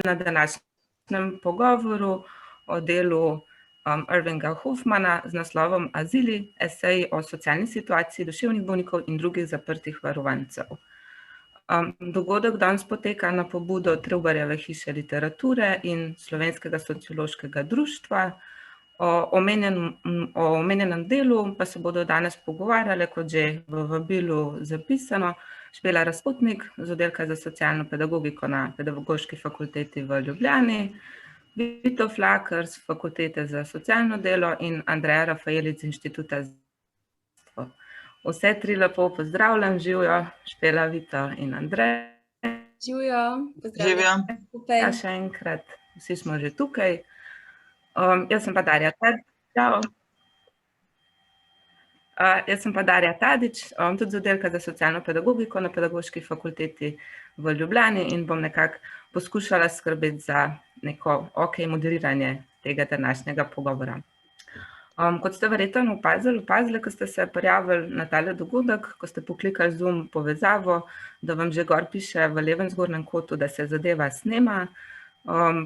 na današnjem pogovoru o delu Irvinga Hoffmana z naslovom Azili, eseji o socialni situaciji duševnih bolnikov in drugih zaprtih varovancev. Dogodek danes poteka na pobudo Trubarjeve hiše literature in Slovenskega sociološkega društva. O omenjenem delu pa se bodo danes pogovarjali, kot že v vabilu zapisano, Špela Razputnik z oddelka za socialno pedagogiko na Pedagoški fakulteti v Ljubljani, Vito Flakar z Fakultete za socialno delo in Andreja Rafaelic z Inštituta za zdravstvo. Vse tri lepo pozdravljam, živijo Špela, Vito in Andrej. Živijo, pozdravljam skupaj. Ja, še enkrat, vsi smo že tukaj. Jaz sem pa Darja Tadić, tudi z oddelka za socialno pedagogiko na Pedagoški fakulteti v Ljubljani in bom nekako poskušala skrbeti za neko moderiranje tega današnjega pogovora. Kot ste verjetno opazili, ko ste se prijavili na tale dogodek, ko ste poklikali Zoom povezavo, da vam že gor piše v levem zgornjem kotu, da se zadeva snema.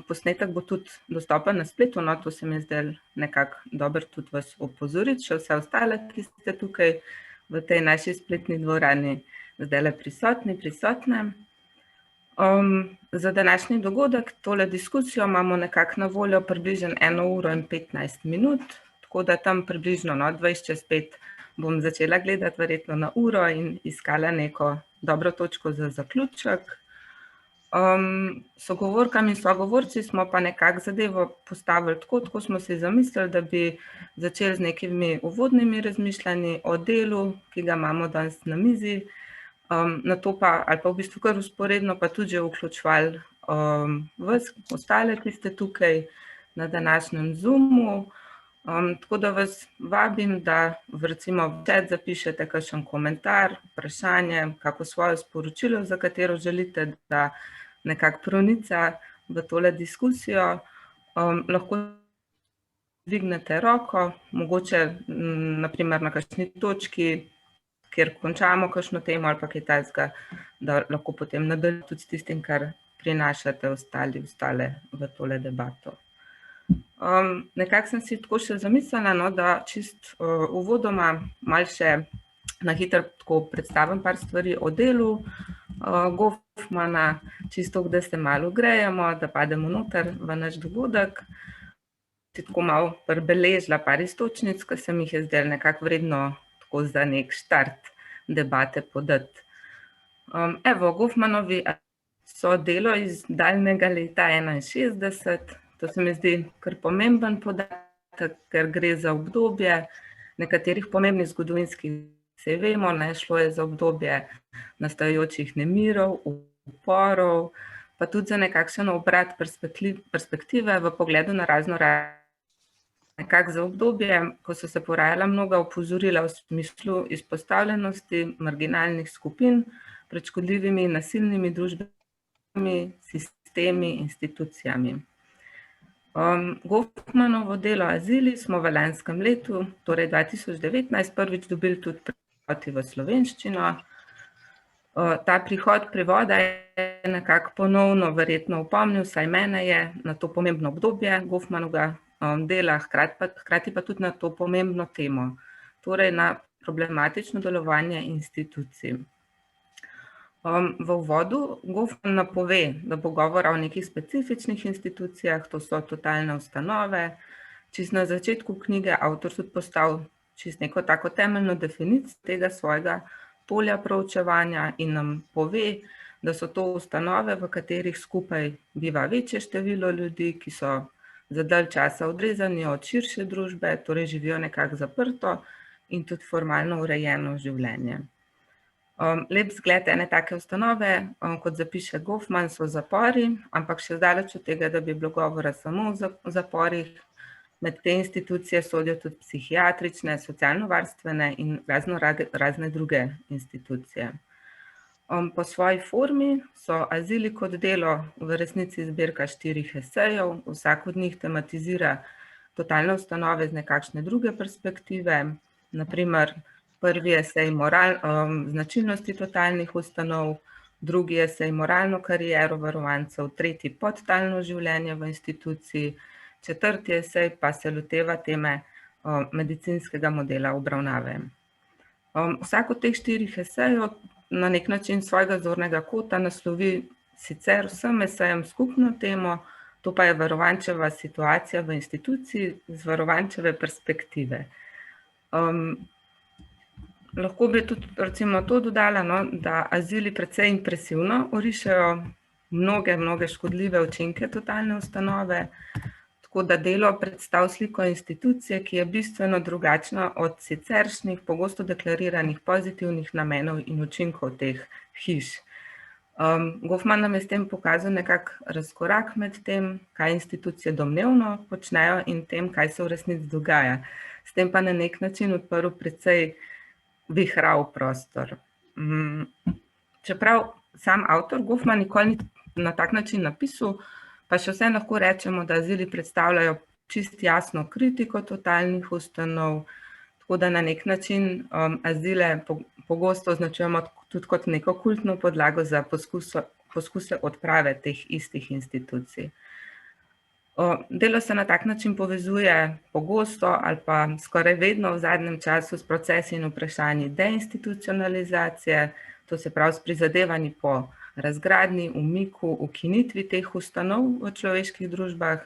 Posnetek bo tudi dostopen na spletu, no, to se mi je zdelo nekako dobro tudi vas opozoriti, še vse ostale, ki ste tukaj v tej naši spletni dvorani zdajle prisotne. Za današnji dogodek, tole diskusijo imamo nekako na voljo približno 1 uro in 15 minut, tako da tam približno 20:05 bom začela gledati verjetno na uro in iskala neko dobro točko za zaključek. Sogovorkam in sogovorci smo pa nekako zadevo postavili tako smo si zamislili, da bi začeli z nekimi uvodnimi razmišljanji o delu, ki ga imamo danes na mizi, nato pa, ali pa v bistvu kar vzporedno pa tudi že vključevali vas, ostale, ki ste tukaj na današnjem Zoomu. Tako da vas vabim, da recimo v chat zapišete kakšen komentar, vprašanje, kako svoje sporočilo, za katero želite, da nekako pronica v tole diskusijo. Lahko dvignete roko, mogoče naprimer na kakšni točki, kjer končamo kakšno temo ali pa kaj takega, da lahko potem nadaljujete tudi s tistim, kar prinašate ostale v tole debato. Nekako sem si tako še zamislila, da čist uvodoma malo še na hitro tako predstavim par stvari o delu Goffmana, čisto, da se malo grejemo, da pademo noter v naš dogodek. Tako malo prebeležila par iztočnic, ki se mi jih je zdelo nekako vredno tako za nek štart debate podati. Goffmanovi so delo iz daljnega leta 1961, to se mi zdi kar pomemben podatek, ker gre za obdobje nekaterih pomembnih zgodovinskih, saj vemo, šlo je za obdobje nastajajočih nemirov, uporov, pa tudi za nekakšen obrat perspektive v pogledu na nekako za obdobje, ko so se porajala mnoga opozorila v smislu izpostavljenosti marginalnih skupin pred škodljivimi in nasilnimi družbenimi sistemi, institucijami. Goffmanovo delo Azili smo v lanskem letu, torej 2019, prvič dobili tudi prevod v slovenščino. Ta prihod prevoda je nekako ponovno verjetno opomnil, vsaj mene je, na to pomembno obdobje Goffmanovega dela, hkrati pa tudi na to pomembno temo, torej na problematično delovanje institucij. V uvodu Goffman napove, da bo govora o nekih specifičnih institucijah, to so totalne ustanove. Čisto na začetku knjige avtor tudi postavil čisto neko tako temeljno definicijo tega svojega polja proučevanja in nam pove, da so to ustanove, v katerih skupaj biva večje število ljudi, ki so za dalj časa odrezani od širše družbe, torej živijo nekako zaprto in tudi formalno urejeno življenje. Lep zgled ene take ustanove, kot zapiše Goffman, so zapori, ampak še zdaleč od tega, da bi bilo govora samo o zaporih. Med te institucije sodijo tudi psihiatrične, socialno-varstvene in razne druge institucije. Po svoji formi so Azili kot delo v resnici zbirka 4 esejev, vsak od njih tematizira totalne ustanove z nekakšne druge perspektive, naprimer prvi esej značilnosti totalnih ustanov, drugi esej moralno kariero varovancev, tretji podtalno življenje v instituciji, četrti esej pa se loteva teme medicinskega modela obravnave. Vsak od teh 4 esejev na nek način svojega zornega kota naslovi sicer vsem esejem skupno temo, to pa je varovančeva situacija v instituciji z varovančeve perspektive. Lahko bi tudi recimo to dodala, no, da azili precej impresivno orišajo mnoge škodljive učinke totalne ustanove, tako da delo predstavlja sliko institucije, ki je bistveno drugačna od siceršnjih, pogosto deklariranih pozitivnih namenov in učinkov teh hiš. Goffman nam je s tem pokazal nekak razkorak med tem, kaj institucije domnevno počnejo in tem, kaj se v resnici dogaja. S tem pa na nek način odprl precej vihrav prostor. Čeprav sam avtor Goffman nikoli ni na tak način napisal, pa še vse lahko rečemo, da azili predstavljajo čist jasno kritiko totalnih ustanov, tako da na nek način azile pogosto označujemo tudi kot neko kultno podlago za poskuse odprave teh istih institucij. Delo se na tak način povezuje pogosto ali pa skoraj vedno v zadnjem času s procesi in vprašanji deinstitucionalizacije, to se pravi s prizadevanji po razgradnji, umiku, ukinitvi teh ustanov v človeških družbah.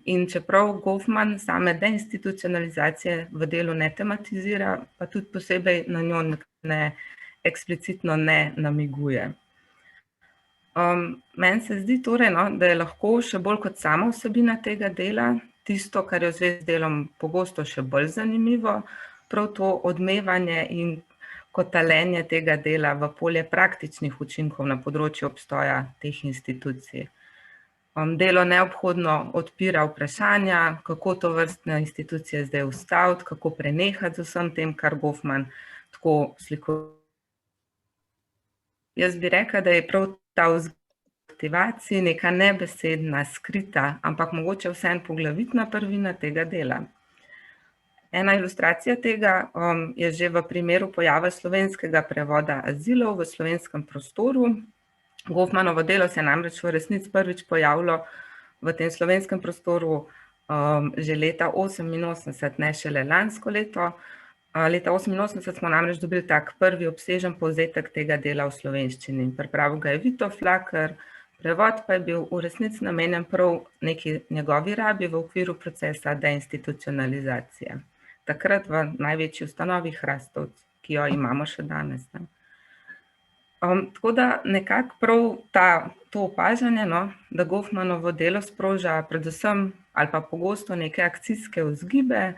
In čeprav Goffman same deinstitucionalizacije v delu ne tematizira, pa tudi posebej na njo eksplicitno ne namiguje. Meni se zdi torej, no, da je lahko še bolj kot sama vsebina tega dela, tisto, kar je v zvezi z delom pogosto še bolj zanimivo, prav to odmevanje in kotalenje tega dela v polje praktičnih učinkov na področju obstoja teh institucij. Delo neobhodno odpira vprašanja, kako to vrstne institucije zdaj ustaviti, kako prenehati z vsem tem, kar Goffman tako slikuje. Jaz bi rekla, da je prav ta v aktivaciji neka nebesedna, skrita, ampak mogoče vseeno poglavitna prvina tega dela. Ena ilustracija tega je že v primeru pojava slovenskega prevoda azilov v slovenskem prostoru. Goffmanovo delo se je namreč v resnici prvič pojavilo v tem slovenskem prostoru že leta 1988, ne šele lansko leto. Leta 1988 smo namreč dobili tak prvi obsežen povzetek tega dela v slovenščini. Pripravil ga je Vito Flaker, prevod pa je bil v resnici namenjen prav neki njegovi rabi v okviru procesa deinstitucionalizacije. Takrat v največji ustanovi Hrastovc, ki jo imamo še danes. Tako da nekako prav to opažanje, no, da Goffmanovo delo sproža predvsem ali pa pogosto neke akcijske vzgibe,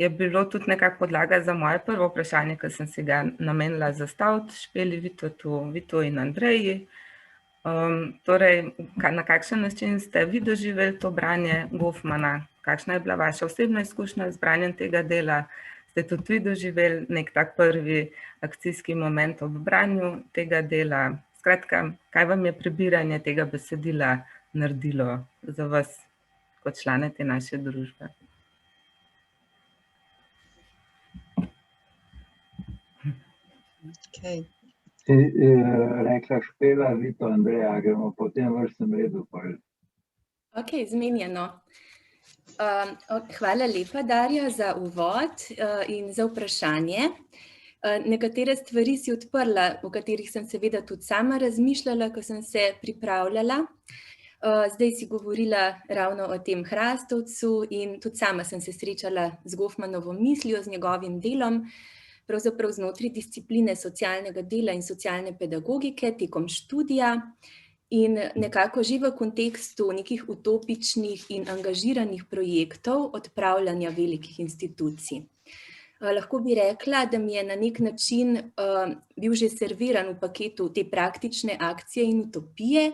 je bilo tudi nekako podlaga za moje prvo vprašanje, ki sem si ga namenila zastaviti Špeli, Vitu in Andreji. Torej, na kakšen način ste vi doživeli to branje Goffmana? Kakšna je bila vaša osebna izkušnja z branjem tega dela? Ste tudi vi doživeli nek tak prvi akcijski moment ob branju tega dela? Skratka, kaj vam je prebiranje tega besedila naredilo za vas kot člane te naše družbe? Okay. Ti rekla Špela, Vito, Andreja, gremo po tem vrstnem redu. Ok, zmenjeno. Hvala lepa, Darja, za uvod in za vprašanje. Nekatere stvari si odprla, o katerih sem seveda tudi sama razmišljala, ko sem se pripravljala. Zdaj si govorila ravno o tem Hrastovcu in tudi sama sem se srečala z Goffmanovo mislijo, z njegovim delom, pravzaprav znotraj discipline socialnega dela in socialne pedagogike tekom študija in nekako že v kontekstu nekih utopičnih in angažiranih projektov odpravljanja velikih institucij. Lahko bi rekla, da mi je na nek način bil že serviran v paketu te praktične akcije in utopije,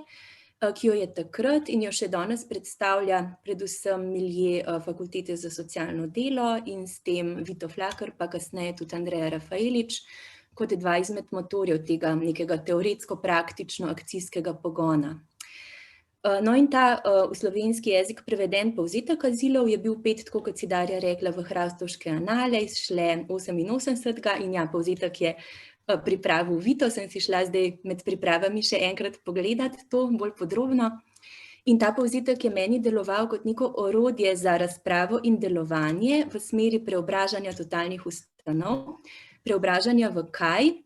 ki jo je takrat in jo še danes predstavlja predvsem milje Fakultete za socialno delo in s tem Vito Flaker, pa kasneje tudi Andreja Rafaelič, kot dva izmed motorjev tega nekega teoretsko-praktično-akcijskega pogona. No in ta v slovenski jezik preveden povzetek azilov je bil pet, tako kot si Darja rekla, v Hrastovške anale, izšle 88. In ja, povzetek je pripravil Vito, sem si šla zdaj med pripravami še enkrat pogledati to bolj podrobno. In ta povzetek je meni deloval kot neko orodje za razpravo in delovanje v smeri preobražanja totalnih ustanov. Preobražanja v kaj?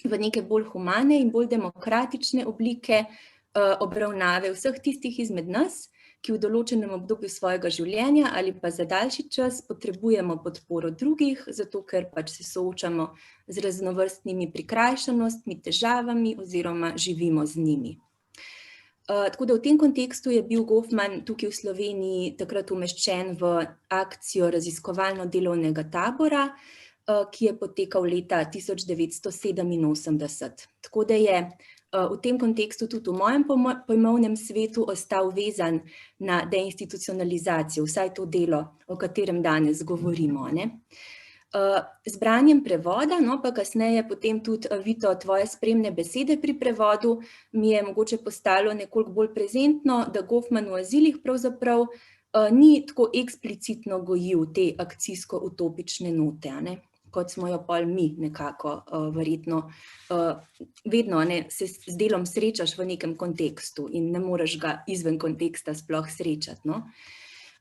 V neke bolj humane in bolj demokratične oblike obravnave vseh tistih izmed nas, ki v določenem obdobju svojega življenja ali pa za daljši čas potrebujemo podporo drugih, zato ker pač se soočamo z raznovrstnimi prikrajšanostmi, težavami oziroma živimo z njimi. Tako da v tem kontekstu je bil Goffman tukaj v Sloveniji takrat umeščen v akcijo raziskovalno-delovnega tabora, ki je potekal leta 1987. Tako da je v tem kontekstu tudi v mojem pojmovnem svetu ostal vezan na deinstitucionalizacijo, vsaj to delo, o katerem danes govorimo, ne. Z branjem prevoda, no, pa kasneje potem tudi, Vito, tvoje spremne besede pri prevodu, mi je mogoče postalo nekoliko bolj prezentno, da Goffman v Azilih pravzaprav ni tako eksplicitno gojil te akcijsko-utopične note, a ne, kot smo jo pol mi nekako verjetno vedno, ne, se z delom srečaš v nekem kontekstu in ne moreš ga izven konteksta sploh srečati, no.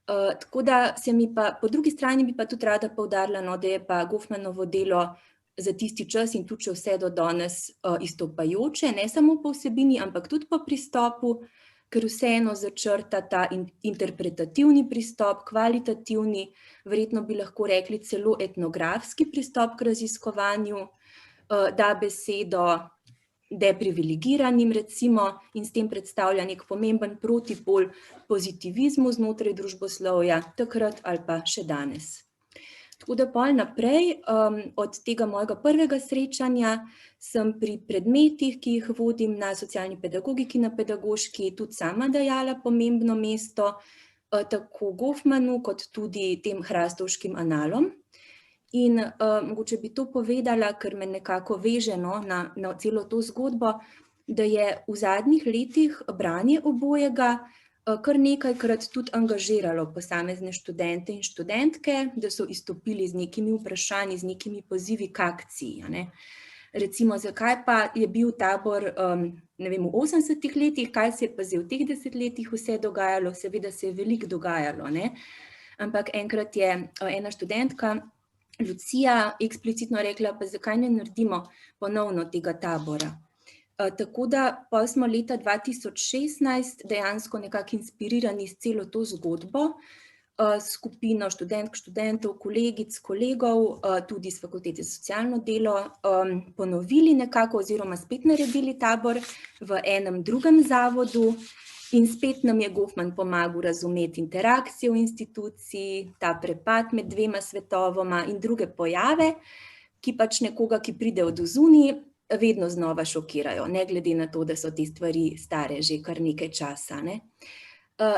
Tako da se mi pa, po drugi strani bi pa tudi rada poudarila, no, da je pa Goffmanovo delo za tisti čas in tudi vse do danes izstopajoče, ne samo po vsebini, ampak tudi po pristopu, ker vseeno začrta ta interpretativni pristop, kvalitativni, verjetno bi lahko rekli celo etnografski pristop k raziskovanju, da besedo deprivilegiranim recimo in s tem predstavlja nek pomemben protipol pozitivizmu znotraj družboslovja, takrat ali pa še danes. Tako da pol naprej, od tega mojega prvega srečanja, sem pri predmetih, ki jih vodim na socialni pedagogiki, na pedagoški, tudi sama dajala pomembno mesto tako Goffmanu kot tudi tem hrastovškim analom. In mogoče bi to povedala, ker me nekako veže, no, na celo to zgodbo, da je v zadnjih letih branje obojega kar nekajkrat tudi angažiralo posamezne študente in študentke, da so izstopili z nekimi vprašanji, z nekimi pozivi k akciji, a ne. Recimo, zakaj pa je bil tabor, ne vem, v 80-ih letih, kaj se je pa zdaj v teh desetletjih vse dogajalo, seveda se je veliko dogajalo, ne. Ampak enkrat je ena študentka, Lucija, eksplicitno rekla, pa zakaj ne naredimo ponovno tega tabora. Tako da pol smo leta 2016 dejansko nekako inspirirani s celo to zgodbo, skupino študentk, študentov, kolegic, kolegov, tudi s Fakultete za socialno delo, ponovili nekako oziroma spet naredili tabor v enem drugem zavodu. In spet nam je Goffman pomagal razumeti interakcijo v instituciji, ta prepad med dvema svetovoma in druge pojave, ki pač nekoga, ki pride od odzunaj, vedno znova šokirajo, ne glede na to, da so te stvari stare že kar nekaj časa, ne.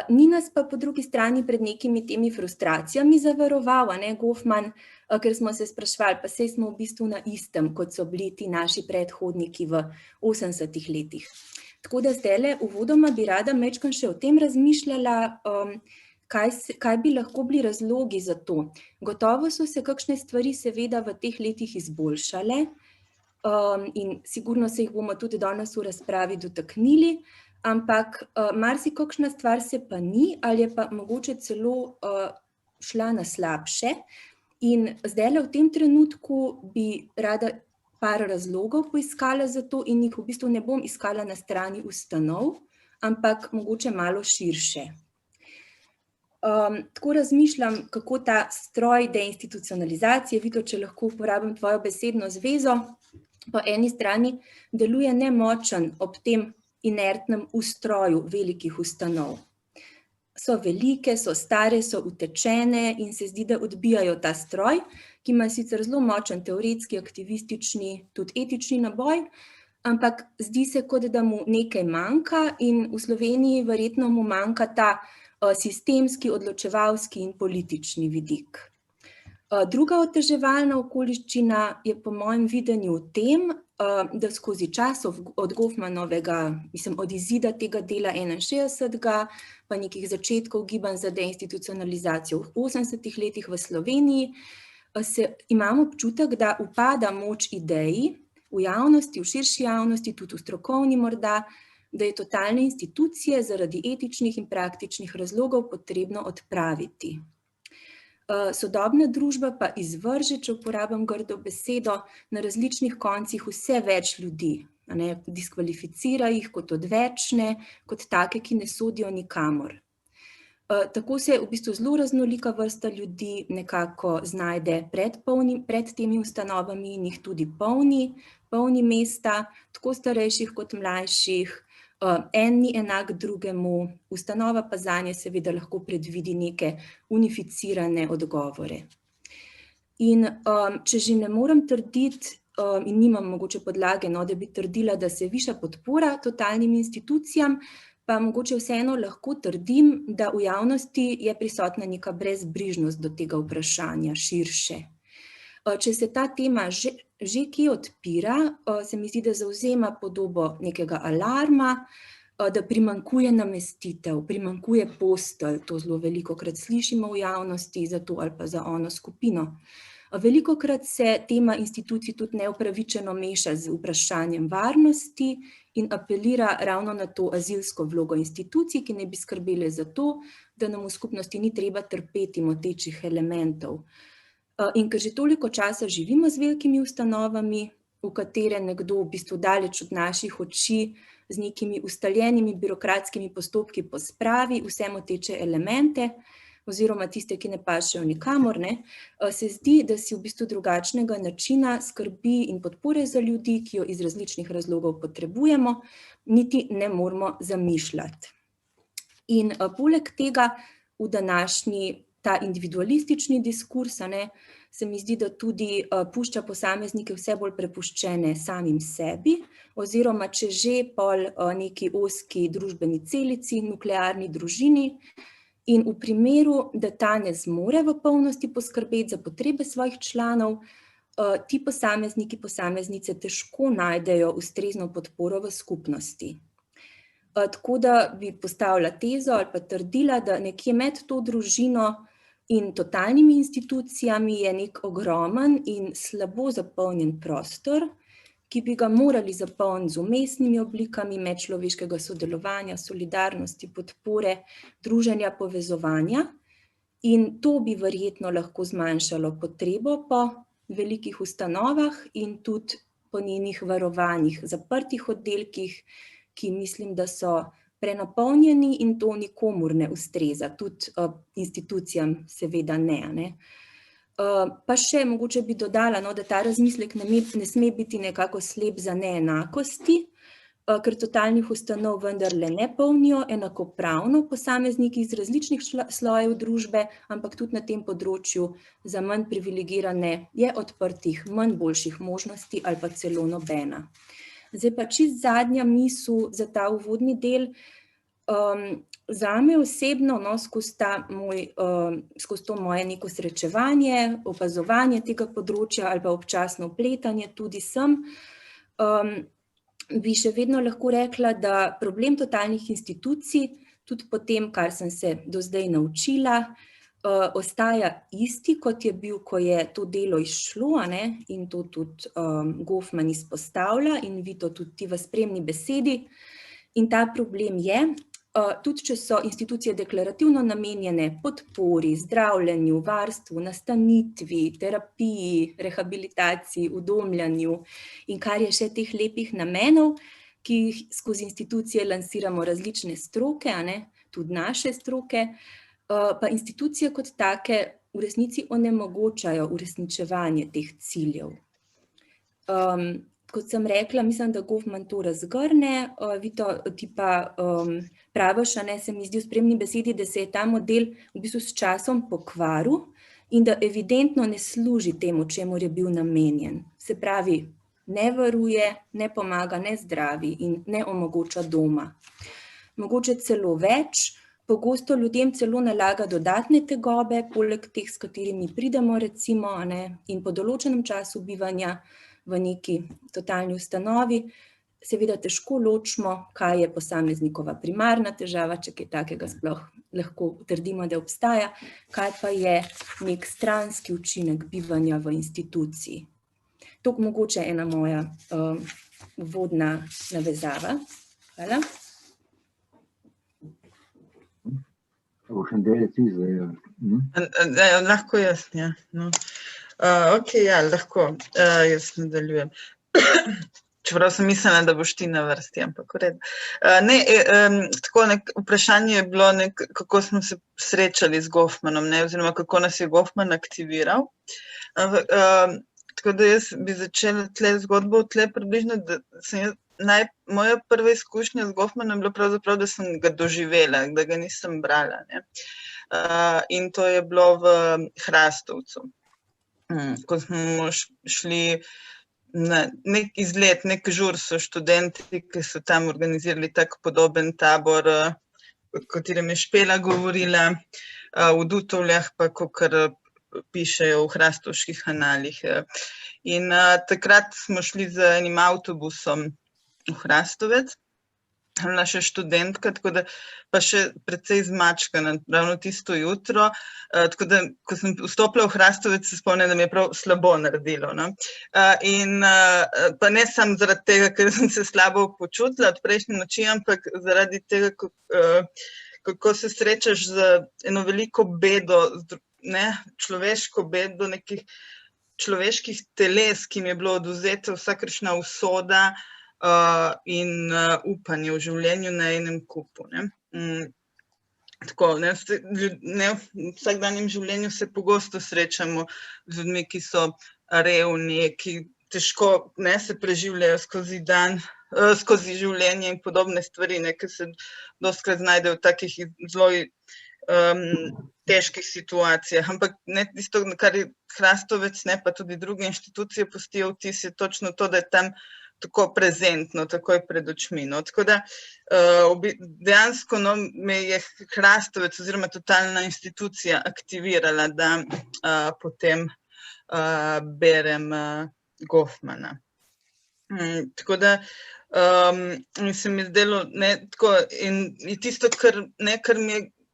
Ni nas pa po drugi strani pred nekimi temi frustracijami zavaroval, a ne, Goffman, ker smo se spraševali, pa saj smo v bistvu na istem, kot so bili ti naši predhodniki v 80-ih letih. Tako da zdajle uvodoma bi rada majčkeno še o tem razmišljala, kaj bi lahko bili razlogi za to. Gotovo so se kakšne stvari seveda v teh letih izboljšale in sigurno se jih bomo tudi danes v razpravi dotaknili, ampak marsikakšna stvar se pa ni ali je pa mogoče celo šla na slabše. In zdajle v tem trenutku bi rada par razlogov poiskala za to in jih v bistvu ne bom iskala na strani ustanov, ampak mogoče malo širše. Tako razmišljam, kako ta stroj deinstitucionalizacije, Vito, če lahko uporabim tvojo besedno zvezo, po eni strani deluje nemočen ob tem inertnem ustroju velikih ustanov. So velike, so stare, so utečene in se zdi, da odbijajo ta stroj, ki ima sicer zelo močen teoretski, aktivistični, tudi etični naboj, ampak zdi se, kot da mu nekaj manjka in v Sloveniji verjetno mu manjka ta sistemski, odločevalski in politični vidik. Druga oteževalna okoliščina je po mojem videnju v tem, da skozi čas od Goffmanovega, od izida tega dela 61. pa nekih začetkov gibanj za deinstitucionalizacijo v 80-ih letih v Sloveniji, imamo občutek, da upada moč ideji, v javnosti, v širši javnosti, tudi v strokovni morda, da je totalne institucije zaradi etičnih in praktičnih razlogov potrebno odpraviti. Sodobna družba pa izvrže, če uporabim grdo besedo, na različnih koncih vse več ljudi, diskvalificira jih kot odvečne, kot take, ki ne sodijo nikamor. Tako se v bistvu zelo raznolika vrsta ljudi nekako znajde pred temi ustanovami in jih tudi polni mesta, tako starejših kot mlajših, en ni enak drugemu, ustanova pa zanje seveda lahko predvidi neke unificirane odgovore. In če že ne morem trditi, in nimam mogoče podlage, da bi trdila, da se viša podpora totalnim institucijam, pa mogoče vseeno lahko trdim, da v javnosti je prisotna neka brezbrižnost do tega vprašanja širše. Če se ta tema že kje odpira, se mi zdi, da zavzema podobo nekega alarma, da primanjkuje namestitev, primanjkuje postelj, to zelo velikokrat slišimo v javnosti za to ali pa za ono skupino. Velikokrat se tema institucij tudi neupravičeno meša z vprašanjem varnosti in apelira ravno na to azilsko vlogo institucij, ki naj bi skrbele za to, da nam v skupnosti ni treba trpeti motečih elementov. In ker že toliko časa živimo z velikimi ustanovami, v katere nekdo v bistvu daleč od naših oči z nekimi ustaljenimi birokratskimi postopki pospravi vse moteče elemente, oziroma tiste, ki ne pašejo nikamor, se zdi, da si v bistvu drugačnega načina skrbi in podpore za ljudi, ki jo iz različnih razlogov potrebujemo, niti ne moramo zamišljati. In poleg tega v današnji ta individualistični diskurs, se mi zdi, da tudi pušča posameznike vse bolj prepuščene samim sebi, oziroma če že pol neki ozki družbeni celici, nuklearni družini, in v primeru, da ta ne zmore v polnosti poskrbeti za potrebe svojih članov, ti posamezniki, posameznice težko najdejo ustrezno podporo v skupnosti. Tako da bi postavila tezo ali pa trdila, da nekje med to družino in totalnimi institucijami je nek ogromen in slabo zapolnjen prostor, ki bi ga morali zapolniti z vmesnimi oblikami medčloveškega sodelovanja, solidarnosti, podpore, druženja, povezovanja. In to bi verjetno lahko zmanjšalo potrebo po velikih ustanovah in tudi po njenih varovanjih, zaprtih oddelkih, ki mislim, da so prenapolnjeni in to nikomur ne ustreza, tudi institucijam seveda ne. Pa še mogoče bi dodala, da ta razmislek ne sme biti nekako slep za neenakosti, ker totalnih ustanov vendarle ne polnijo enakopravno posamezniki iz različnih slojev družbe, ampak tudi na tem področju za manj privilegirane je odprtih manj boljših možnosti ali pa celo nobena. Zdaj pa čisto zadnja misel za ta uvodni del. Zame osebno, skozi to moje neko srečevanje, opazovanje tega področja ali pa občasno vpletanje tudi sem, bi še vedno lahko rekla, da problem totalnih institucij, tudi po tem, kar sem se do zdaj naučila, ostaja isti, kot je bil, ko je to delo izšlo, in to tudi Goffman izpostavlja in vi to tudi ti v spremni besedi. In ta problem je, tudi če so institucije deklarativno namenjene podpori, zdravljenju, varstvu, nastanitvi, terapiji, rehabilitaciji, udomljanju in kar je še teh lepih namenov, ki jih skozi institucije lansiramo različne stroke, tudi naše stroke, pa institucije kot take v resnici onemogočajo uresničevanje teh ciljev. Kot sem rekla, mislim, da Goffman to razgrne, Vito, ti pa praviš, se mi zdi v spremni besedi, da se je ta model v bistvu s časom pokvaril in da evidentno ne služi temu, čemur je bil namenjen. Se pravi, ne varuje, ne pomaga, ne zdravi in ne omogoča doma. Mogoče celo več, pogosto ljudem celo nalaga dodatne tegobe, poleg teh, s katerimi pridemo recimo, in po določenem času bivanja v neki totalni ustanovi, seveda težko ločimo, kaj je posameznikova primarna težava, če kaj takega sploh lahko trdimo, da obstaja, kaj pa je nek stranski učinek bivanja v instituciji. Tok mogoče ena moja vodna navezava. Hvala. Lahko jaz, ja. No. Ok, ja, lahko. Jaz nadaljujem. Čeprav sem mislila, da boš ti na vrsti, ampak v redu. Tako vprašanje je bilo, kako smo se srečali z Goffmanom, oziroma kako nas je Goffman aktiviral. Tako da jaz bi začela zgodbo tle približno, da sem moja prva izkušnja z Goffmanom je bila pravzaprav, da sem ga doživela, da ga nisem brala. In to je bilo v Hrastovcu, ko smo šli na nek izlet, nek žur so študenti, ki so tam organizirali tak podoben tabor, o katerem je Špela govorila, v Dutovljah, pa kakor pišejo v hrastovških analih. In takrat smo šli z enim avtobusom v Hrastovec, bila še študentka, tako da pa še precej zmačkana, ravno tisto jutro. Tako da, ko sem vstopila v Hrastovec, se spomnim, da mi je prav slabo naredilo. In pa ne samo zaradi tega, ker sem se slabo počutila od prejšnje noči, ampak zaradi tega, kako se srečaš z eno veliko bedo, človeško bedo nekih človeških teles, ki jim je bilo odvzeta vsakršna usoda in upanje v življenju na enem kupu. Tako, v vsakdanjem življenju se pogosto srečamo z ljudmi, ki so revni, ki težko se preživljajo skozi dan, skozi življenje in podobne stvari, ki se dostikrat znajdejo v takih zelo težkih situacijah. Ampak tisto, kar je Hrastovec, pa tudi druge inštitucije pustijo vtis, je točno to, da je tam tako prezentno, takoj pred očmi. Tako da dejansko me je Hrastovec oziroma totalna institucija aktivirala, da potem berem Goffmana. Tako da se mi zdelo, in tisto,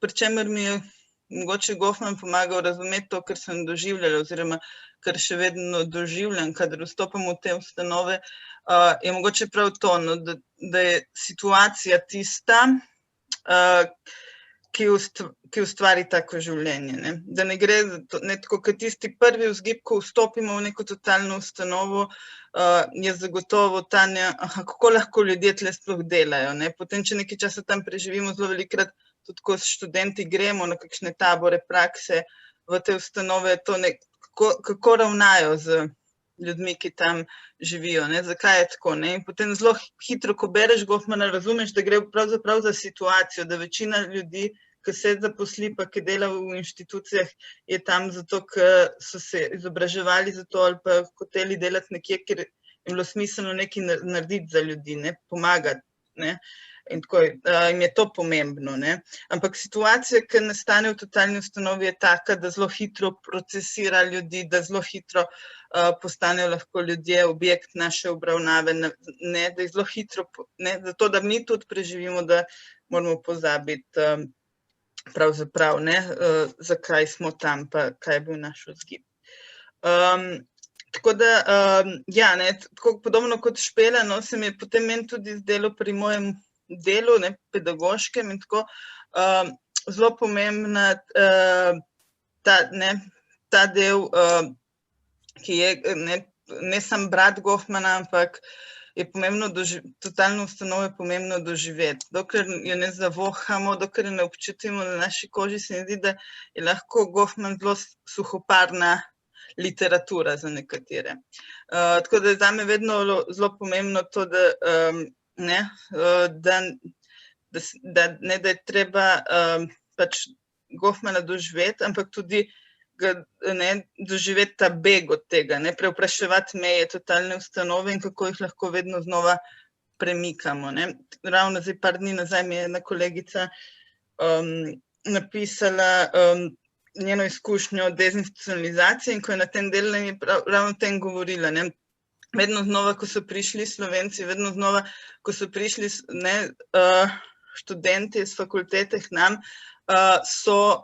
pri čemer mi je mogoče Goffman pomagal razumeti to, kar sem doživljala, oziroma kar še vedno doživljam, kadar vstopam v te ustanove, je mogoče prav to, da je situacija tista, ki ustvari tako življenje. Da ne gre za to, tako kot tisti prvi vzgib, ko vstopimo v neko totalno ustanovo, je zagotovo ta, kako lahko ljudje tle sploh delajo. Potem, če nekaj časa tam preživimo, zelo velikrat tudi ko s študenti gremo na kakšne tabore, prakse v te ustanove, kako ravnajo z ljudmi, ki tam živijo, zakaj je tako. In potem zelo hitro, ko bereš Goffmana, razumeš, da gre pravzaprav za situacijo, da večina ljudi, ki se zaposli, pa ki dela v inštitucijah, je tam zato, ker so se izobraževali za to ali pa hoteli delati nekje, kjer je bilo smiselno nekaj narediti za ljudi, pomagati. In tako jim je to pomembno. Ampak situacija, ki nastane v totalni ustanovi, je taka, da zelo hitro procesira ljudi, da zelo hitro postanejo lahko ljudje objekt naše obravnave, da je zelo hitro, zato da mi tudi preživimo, da moramo pozabiti pravzaprav, zakaj smo tam, pa kaj je bil naš vzgib. Tako da, ja, tako podobno kot Špela, se mi je potem meni tudi zdelo pri mojem delu, pedagoškem in tako, zelo pomembna ta del, ki je ne samo brat Goffmana, ampak je pomembno, totalno ustanovo je pomembno doživeti. Dokler jo ne zavohamo, dokler jo ne občutimo na naši koži, se mi zdi, da je lahko Goffman zelo suhoparna literatura za nekatere. Tako da je zame vedno zelo pomembno to, da je treba pač Goffmana doživeti, ampak tudi doživeti ta beg od tega, preopraševati meje totalne ustanove in kako jih lahko vedno znova premikamo. Ravno zdaj par dni nazaj mi je ena kolegica napisala njeno izkušnjo dezinstitucionalizacije in ko je na tem delu, je ravno o tem govorila. Vedno znova, ko so prišli Slovenci, vedno znova, ko so prišli študenti iz fakultete k nam, so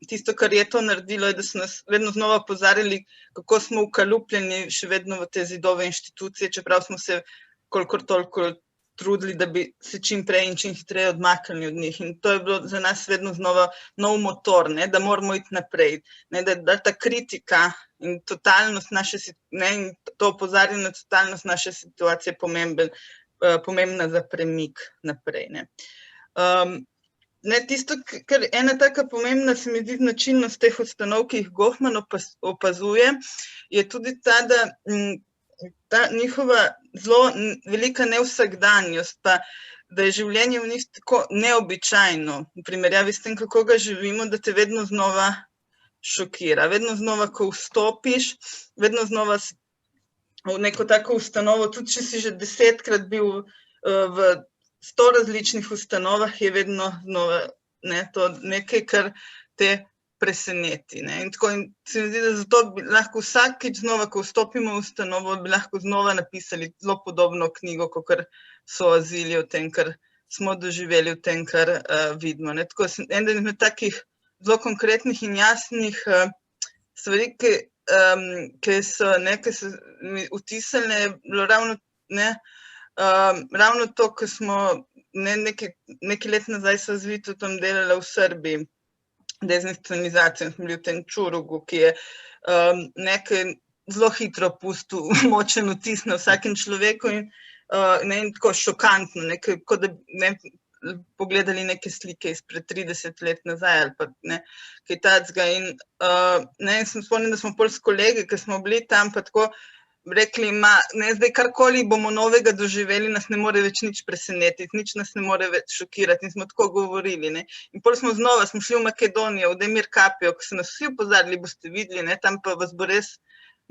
tisto, kar je to naredilo, je, da so nas vedno znova opozarjali, kako smo ukalupljeni še vedno v te zidove inštitucije, čeprav smo se kolikor toliko trudili, da bi se čim prej in čim hitreje odmaknili od njih. In to je bilo za nas vedno znova nov motor, ne, da moramo iti naprej, ne, da ta kritika in totalnost naše, ne, in to opozarjanje na totalnost naše situacije pomembna za premik naprej. Ne, tisto, kar ena taka pomembna, se mi zdi, značilnost teh ustanov, ki jih Goffman opazuje, je tudi ta, da ta njihova zelo velika nevsakdanjost, pa da je življenje v njih tako neobičajno, v primerjavi s tem, kako ga živimo, da te vedno znova šokira. Vedno znova, ko vstopiš, vedno znova v neko tako ustanovo, tudi če si že 10-krat bil v 100 različnih ustanovah, je vedno znova, ne, to nekaj, kar te preseneti. Ne. In tako se mi zdi, da zato bi lahko vsakič znova, ko vstopimo v ustanovo, bi lahko znova napisali zelo podobno knjigo, kakor so azili o tem, kar smo doživeli, v tem, kar vidimo. Ne. Tako eden izmed takih zelo konkretnih in jasnih stvari, ki so mi vtisnile, je bilo ravno to, ko smo nekaj let nazaj so z Vitotom delali v Srbiji, dezinstitucionalizacijo, smo bili v tem Čurugu, ki je nekaj zelo hitro pustil močen vtis na vsakem človeku in tako šokantno, kot da pogledali neke slike izpred 30 let nazaj ali pa kaj takega. In sem spomnila, da smo pol s kolegi, ki smo bili tam, pa tako rekli, zdaj karkoli bomo novega doživeli, nas ne more več nič presenetiti, nič nas ne more več šokirati. In smo tako govorili. In pol smo šli v Makedonijo, v Demir Kapijo, ko so nas vsi opozarjali, boste videli, tam pa vas bo res,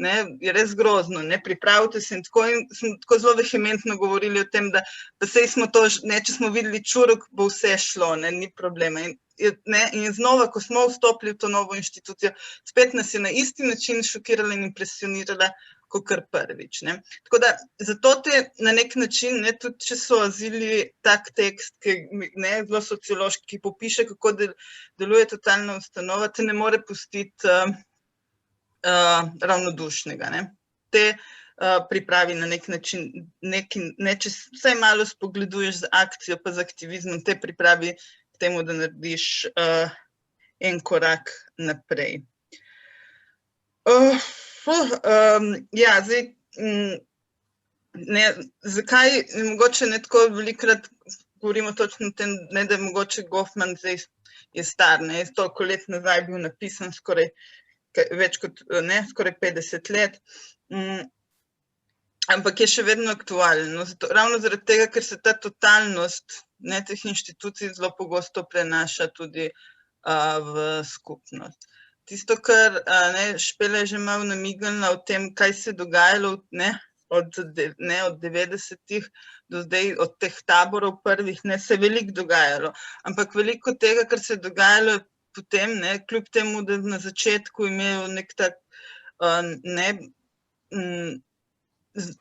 je res grozno, pripravite se. In smo tako zelo vehementno govorili o tem, da sej smo to, če smo videli Čuruk, bo vse šlo, ni problema. In znova, ko smo vstopili v to novo inštitucijo, spet nas je na isti način šokirala in impresionirala, kakor prvič. Tako da, zato te na nek način, tudi če so azili tak tekst, zelo sociološki, ki popiše, kako deluje totalna ustanova, te ne more pustiti ravnodušnega. Te pripravi na nek način, če vsaj malo spogleduješ z akcijo, pa z aktivizmom, te pripravi k temu, da narediš en korak naprej. Ja, zdaj, zakaj mogoče ne tako velikokrat govorimo točno o tem, da je mogoče Goffman zdaj je star, je toliko let nazaj bil napisan, skoraj več kot, skoraj 50 let, ampak je še vedno aktualen. Ravno zaradi tega, ker se ta totalnost teh inštitucij zelo pogosto prenaša tudi v skupnost. Tisto, kar Špela je že malo namignila o tem, kaj se je dogajalo od 90-ih do zdaj, od teh taborov prvih, se je veliko dogajalo. Ampak veliko tega, kar se je dogajalo potem, kljub temu, da na začetku imel nek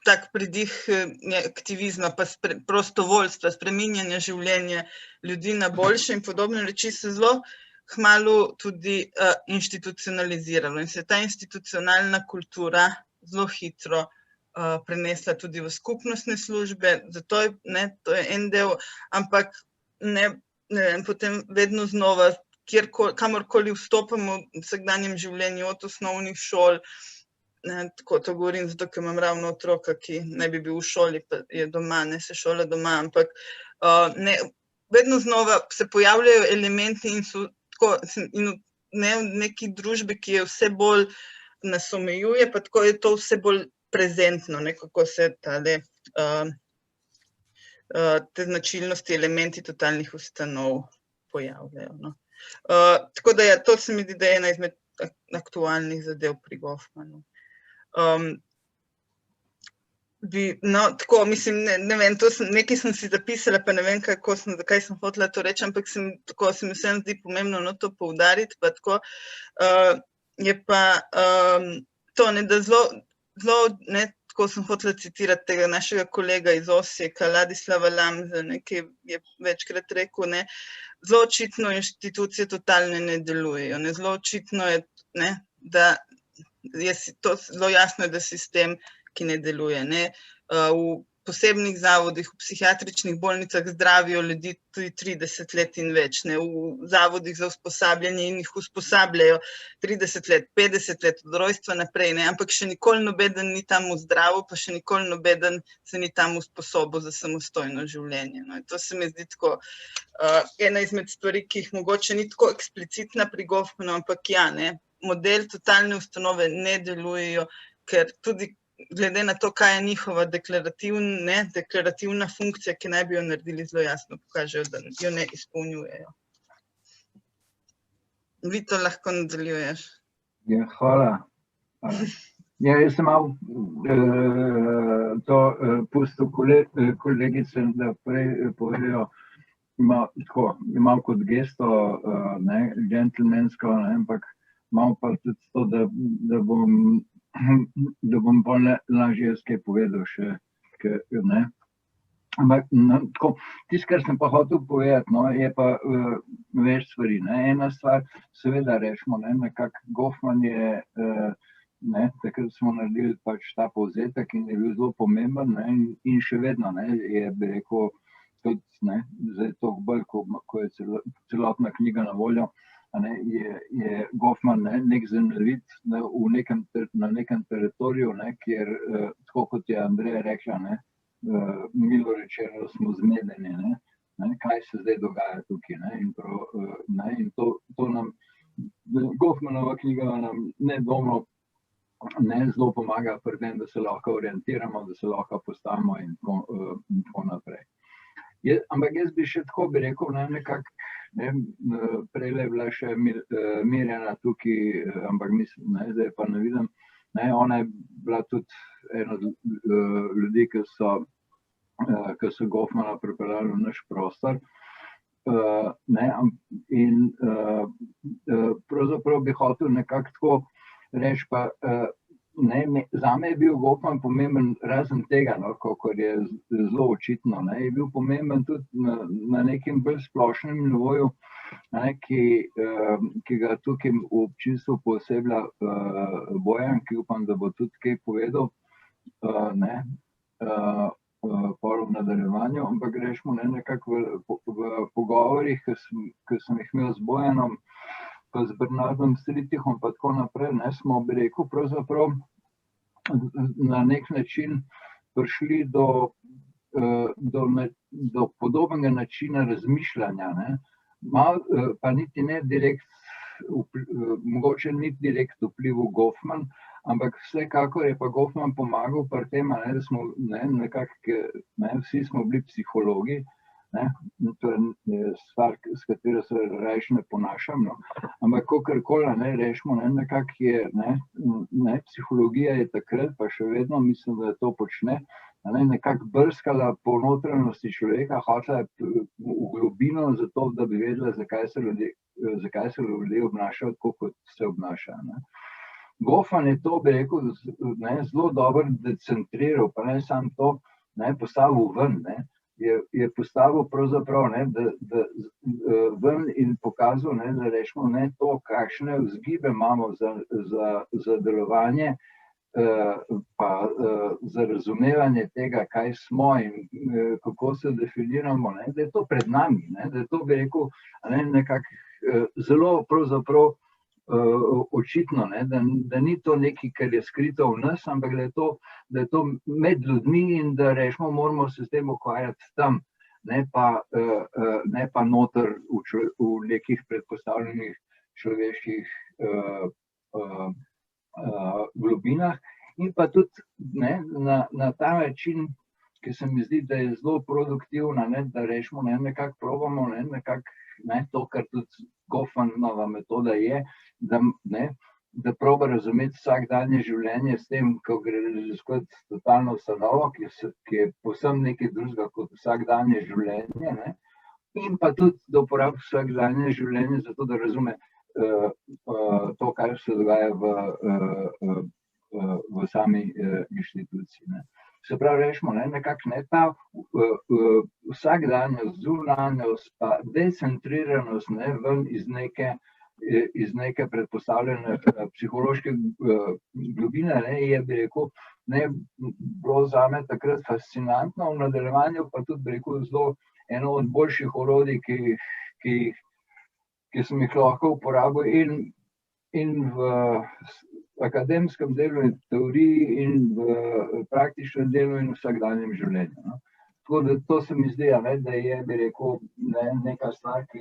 tak pridih aktivizma, pa prostovoljstva, spreminjanja življenja ljudi na boljše in podobne reči se zelo kmalu tudi institucionaliziralo in se je ta institucionalna kultura zelo hitro prenesla tudi v skupnostne službe, zato to je en del, ampak potem vedno znova, kamorkoli vstopamo v vsakdanjem življenju, od osnovnih šol, tako to govorim, zato ker imam ravno otroka, ki naj bi bil v šoli, pa je doma, se šola doma, ampak vedno znova se pojavljajo elementi in so in v neki družbi, ki je vse bolj nas omejuje, pa tako je to vse bolj prezentno, kako se te značilnosti, elementi totalnih ustanov pojavljajo. Tako da to se mi zdi, da je ena izmed aktualnih zadev pri Goffmanu. Tako, mislim, ne vem, nekaj sem si zapisala, pa ne vem, zakaj sem hotela to reči, ampak se mi vsem zdi pomembno to poudariti, pa tako je pa to, da zelo, tako sem hotela citirati tega našega kolega iz Osijeka, Ladislava Lamza, ki je večkrat rekel, ne, zelo očitno inštitucije totalne ne delujejo. Ne, zelo očitno je, ne, da je to zelo jasno, da sistem, ki ne deluje. Ne. V posebnih zavodih, v psihiatričnih bolnicah zdravijo ljudi tudi 30 let in več. Ne. V zavodih za usposabljanje in jih usposabljajo 30 let, 50 let, od rojstva naprej, ne. Ampak še nikoli nobeden ni tam zdravil, pa še nikoli nobeden se ni tam usposobil za samostojno življenje. No. To se mi zdi tako ena izmed stvari, ki jih mogoče ni tako eksplicitna pri Goffmanu, ampak ja, ne. Model totalne ustanove ne delujejo, ker tudi glede na to, kaj je njihova deklarativna funkcija, ki naj bi jo naredili, zelo jasno pokažejo, da jo ne izpolnjujejo. Vi to lahko nadaljuješ. Ja, hvala. Ja, jaz sem malo to pustil kolegice, da prej povedajo, imam kot gesto, džentelmensko, ampak imam pa tudi to, da bom bolj lažje jaz kaj povedal še, ne. Ampak tako, tisto, kar sem pa hotel povedati, no, je pa več stvari, ne. Ena stvar, seveda rečemo, ne, nekako Goffman je, ne, takrat smo naredili pač ta povzetek in je bil zelo pomemben, ne, in še vedno, ne, je, bi rekel, tudi, ne, zdaj toliko bolj, ko je celotna knjiga na voljo, je Goffman nek zemljevid na nekem teritoriju, kjer, tako kot je Andreja rekla, milo rečeno smo zmedeni, kaj se zdaj dogaja tukaj. In to nam, Goffmanova knjiga nam nedvomno zelo pomaga pri tem, da se lahko orientiramo, da se lahko postavimo in tako naprej. Ampak jaz bi še tako bi rekel, nekako, prej je bila še Mirjana tukaj, ampak mislim, zdaj pa ne vidim, ona je bila tudi ena od ljudi, ki so Goffmana pripeljali v naš prostor. In pravzaprav bi hotel nekako tako reči, pa zame je bil Goffman pomemben razen tega, kakor je zelo očitno, je bil pomemben tudi na nekem bolj splošnem nivoju, ki ga tukaj v občinstvu pooseblja Bojan, ki upam, da bo tudi kaj povedal, pol v nadaljevanju, ampak rečemo nekako v pogovorih, ki sem jih imel z Bojanom, pa z Bernardom Stritihom, pa tako naprej, smo, bi rekel, pravzaprav na nek način prišli do podobnega načina razmišljanja, pa niti ne direkt, mogoče ni direkt vplival Goffman, ampak vsekakor je pa Goffman pomagal pri tem, da smo nekako, vsi smo bili psihologi, to je stvar, s katero se rajši ne ponašam, ampak kakorkoli rečemo, nekako je, psihologija je takrat, pa še vedno mislim, da to počne, nekako brskala po notranjosti človeka, hotela v globino, zato da bi vedela, zakaj se ljudje obnašajo tako, kot se obnašajo. Goffman je to, bi rekel, zelo dobro decentriral, pa ne samo to, postavil ven, je postavil pravzaprav, da ven in pokazal, da rečemo to, kakšne vzgibe imamo za delovanje, pa za razumevanje tega, kaj smo in kako se definiramo, da je to pred nami, da je to, bi rekel, nekako zelo pravzaprav očitno, da ni to nekaj, kar je skrito v nas, ampak da je to med ljudmi in da rečemo, moramo se s tem ukvarjati tam, ne pa noter v nekih predpostavljenih človeških globinah. In pa tudi na ta način, ki se mi zdi, da je zelo produktivna, da rečemo, nekako probamo, to, kar tudi Goffmanova metoda je, da proba razumeti vsakdanje življenje s tem, ko gre raziskovati totalno ustanovo, ki je povsem nekaj drugega kot vsakdanje življenje, in pa tudi, da uporabi vsakdanje življenje zato, da razume to, kar se dogaja v sami inštituciji. Ne. Se pravi, rečemo, nekako ne ta vsakdanjost, zunanjost, pa decentriranost ven iz neke predpostavljene psihološke globine, je, bi rekel, bilo zame takrat fascinantno, v nadaljevanju pa tudi, bi rekel, zelo eno od boljših orodij, ki sem jih lahko uporabil in v akademskem delu in teoriji in v praktičnem delu in vsakdanjem življenju. No. Tako da to se mi zdi, da je, bi rekel, neka stvar, ki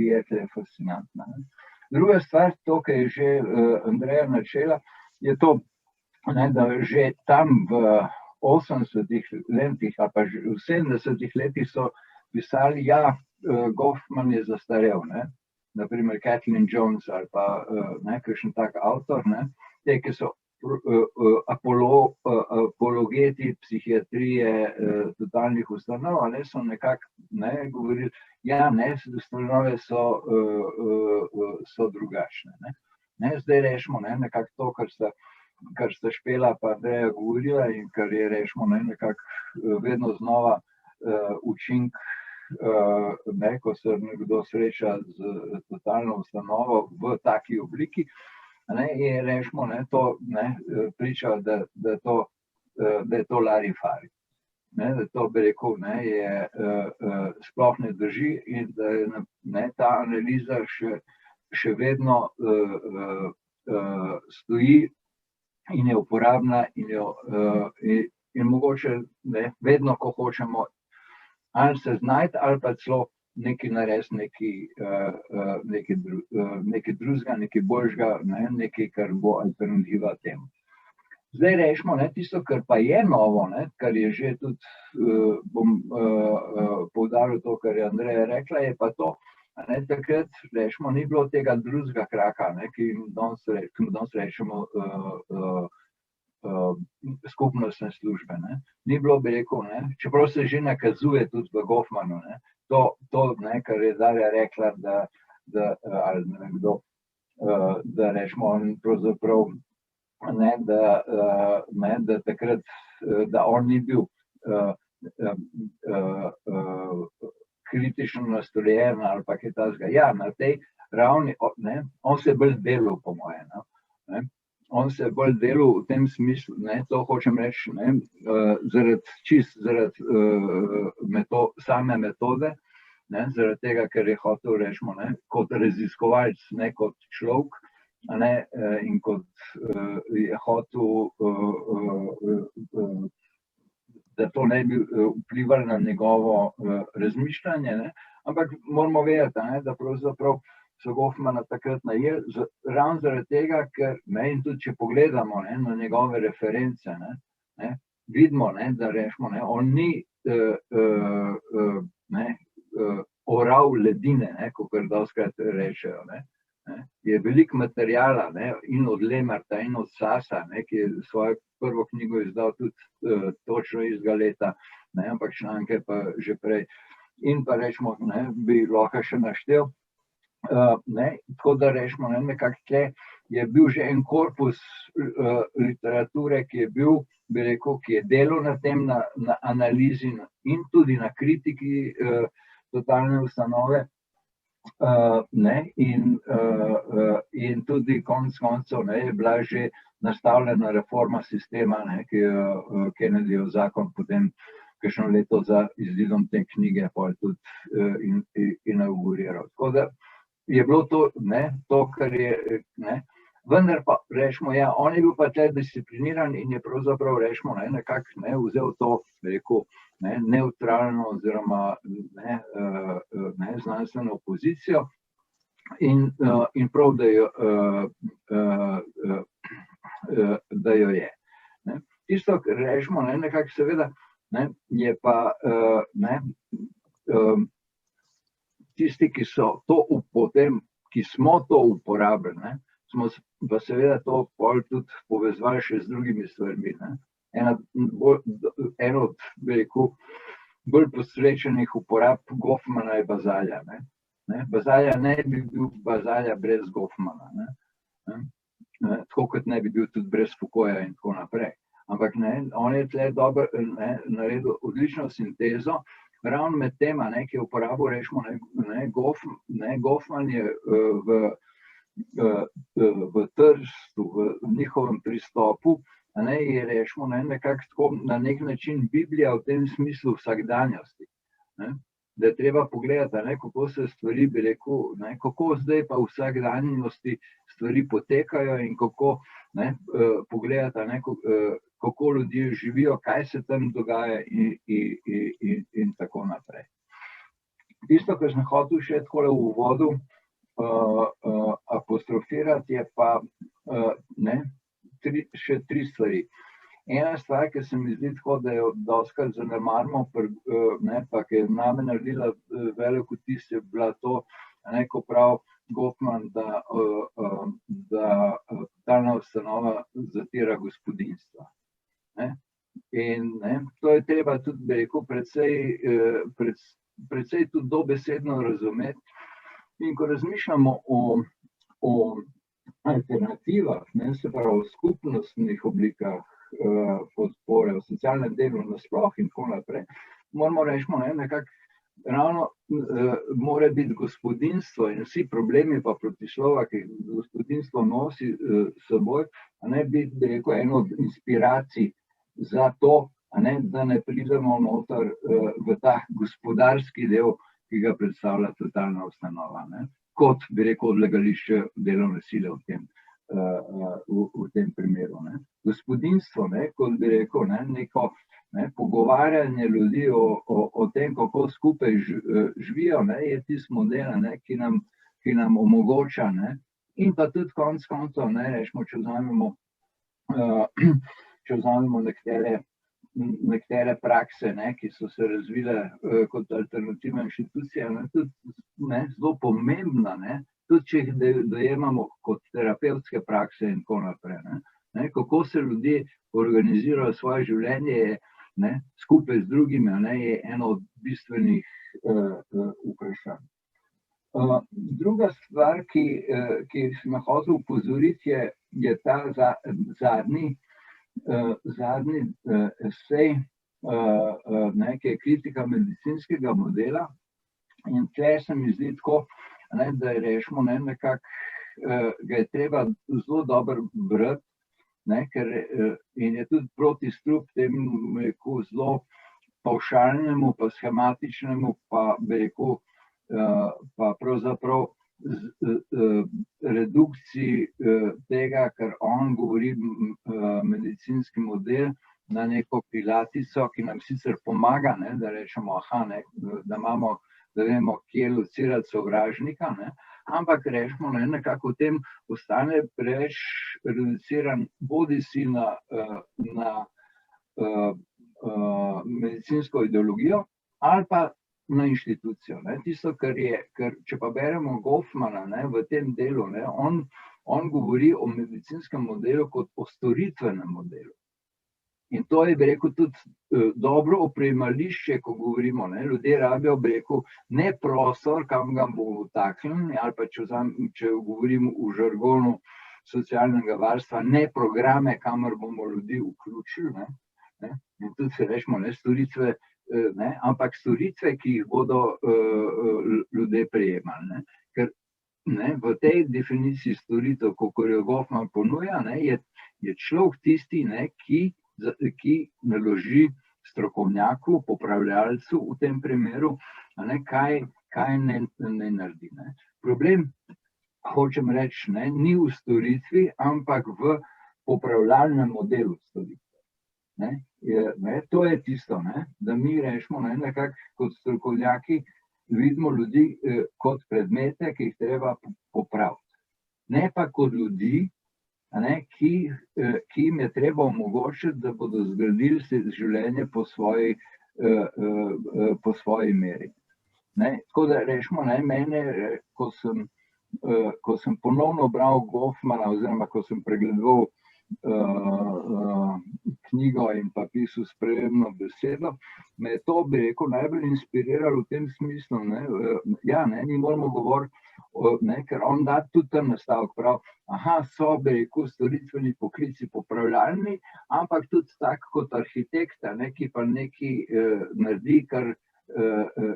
je tle fascinantna. Ne. Druga stvar, to, kar je že Andreja načela, je to, da že tam v 80-ih letih ali pa že v 70-ih letih so pisali, Goffman je zastarel, naprimer Kathleen Jones ali pa kakšen tak avtor, te, ki so apologeti psihiatrije totalnih ustanov, so nekako govorili, ustanove so drugačne. Zdaj rečemo nekako to, kar sta Špela pa Andreja govorila in kar je rečemo nekako vedno znova učink, ko se nekdo sreča z totalno ustanovo v taki obliki, je rečemo, to priča, da je to larifari. Da to, bi rekel, sploh ne drži in da je ta analiza še vedno stoji in je uporabna in mogoče vedno, ko hočemo ali se znajti, ali pa celo nekaj narediti, nekaj drugega, nekaj boljšega, nekaj, kar bo alternativa temu. Zdaj rečemo, tisto, kar pa je novo, kar je že tudi, bom poudaril to, kar je Andreja rekla, je pa to, takrat rečemo, ni bilo tega drugega kraka, ki mu danes rečemo skupnostne službe. Ni bilo, bi rekel, čeprav se že nakazuje tudi v Goffmanu, to, kar je Darja rekla, ali ne vem kdo, da rečemo, pravzaprav, da takrat, da on ni bil kritično nastrojen ali pa kaj takega. Ja, na tej ravni, on se je bolj delal, po moje. On se je bolj delal v tem smislu, to hočem reči, zaradi same metode, zaradi tega, ker je hotel, rečemo, kot raziskovalec, kot človek, in kot je hotel, da to ne bi vplivalo na njegovo razmišljanje, ampak moramo vedeti, da pravzaprav so Goffmana takrat najeli, ravno zaradi tega, ker, in tudi če pogledamo na njegove reference, vidimo, da rečemo, on ni oral ledine, kakor dostikrat rečejo. Je veliko materijala in od Lemarta in od Sasa, ki je svojo prvo knjigo izdal tudi točno istega leta, ampak članke pa že prej. In pa rečemo, bi lahko še naštel. Tako da rečemo, nekako tle je bil že en korpus literature, ki je bil, bi rekel, ki je delal na tem, na analizi in tudi na kritiki totalne ustanove. In tudi konec koncev je bila že nastavljena reforma sistema, ki je Kennedyjev zakon potem kakšno leto za izidom te knjige tudi inauguriral. Tako da je bilo to, kar je, vendar pa rečemo, on je bil pa tle discipliniran in je pravzaprav rečemo, nekako vzel to, rekel, neutralno oziroma znanstveno pozicijo in prav, da jo je. Tisto, kar rečemo, nekako seveda, je pa tisti, ki so to potem, ki smo to uporabili, smo pa seveda to tudi povezovali še z drugimi stvarmi. En od, bi rekel, bolj posrečenih uporab Goffmana je Bazalja. Bazalja ne bi bil Bazalja brez Goffmana. tako kot ne bi bil tudi brez Foucaulta in tako naprej. Ampak ne, on je tle dobro naredil odlično sintezo, ravno med tema, ki je uporabil, rečemo, Goffman je v Trstu, v njihovem pristopu, je rečemo, nekako tako na nek način Biblija v tem smislu vsakdanjosti. Da je treba pogledati, kako se stvari, bi rekel, kako zdaj pa v vsakdanjosti stvari potekajo in kako pogledati, kako ljudje živijo, kaj se tam dogaja in tako naprej. Tisto, kar sem hotel še takole v uvodu apostrofirati, je pa še 3 stvari. Ena stvar, ki se mi zdi tako, da jo dostikrat zanemarimo, pa ki je name naredila velik vtis, je bila to, ko pravi Goffman, da totalna ustanova zatira gospodinjstva. In to je treba tudi, bi rekel, precej tudi dobesedno razumeti. In ko razmišljamo o alternativah, se pravi o skupnostnih oblikah podpore, o socialnem delu nasploh in tako naprej, moramo reči, nekako ravno mora biti gospodinjstvo in vsi problemi pa protislova, ki gospodinjstvo nosi s seboj, biti, bi rekel, eno od inspiracij za to, da ne pridemo noter v ta gospodarski del, ki ga predstavlja totalna ustanova, kot, bi rekel, odlagališče delovne sile v tem primeru. Gospodinjstvo, kot bi rekel, neko pogovarjanje ljudi o tem, kako skupaj živijo, je tisti model, ki nam omogoča, in pa tudi konec koncev, rečemo, če vzamemo nekatere prakse, ki so se razvile kot alternativna inštitucija, tudi zelo pomembna, tudi če jih dojemamo kot terapevtske prakse in tako naprej. Kako se ljudje organizirajo svoje življenje skupaj z drugimi, je eno od bistvenih vprašanj. Druga stvar, ki sem hotel upozoriti, je ta zadnji esej, ki je kritika medicinskega modela. In tle se mi zdi tako, da je rečemo, nekako ga je treba zelo dobro brati, in je tudi protistrup temu zelo pavšalnemu, pa schematičnemu, pa bi rekel, pa pravzaprav redukciji tega, kar on govori, medicinski model, na neko pilatico, ki nam sicer pomaga, da rečemo, da vemo, kje locirati sovražnika, ampak rečemo, nekako v tem ostane preveč reduciran bodisi na medicinsko ideologijo ali pa na inštitucijo. Tisto, kar če pa beremo Goffmana v tem delu, on govori o medicinskem modelu kot o storitvenem modelu. In to je, bi rekel, tudi dobro opremališče, ko govorimo. Ljudje rabijo, bi rekel, ne prostor, kam ga bomo vtaknili, ali pa če govorim v žargonu socialnega varstva, ne programe, kamor bomo ljudi vključili. In tudi se rečemo, storitve, ampak storitve, ki jih bodo ljudje prejemali. Ker v tej definiciji storitev, kot jo Goffman ponuja, je človek tisti, ki naloži strokovnjaku, popravljalcu v tem primeru, kaj ne naredi. Problem, hočem reči, ni v storitvi, ampak v popravljalnem modelu storitve. To je tisto, da mi rečemo, nekako kot strokovnjaki vidimo ljudi kot predmete, ki jih treba popraviti. Ne pa kot ljudi, ki jim je treba omogočiti, da bodo zgradili življenje po svoji meri. Tako da rečemo, mene, ko sem ponovno bral Goffmana, oziroma ko sem pregledoval knjigo in pa pisal sprejemno besedo, me je to, bi rekel, najbolj inspiriralo v tem smislu, mi moramo govoriti, ker on da tudi tam nastavek prav, so, bi rekel, storitveni poklici popravljalni, ampak tudi tak kot arhitekta, ki pa nekaj naredi,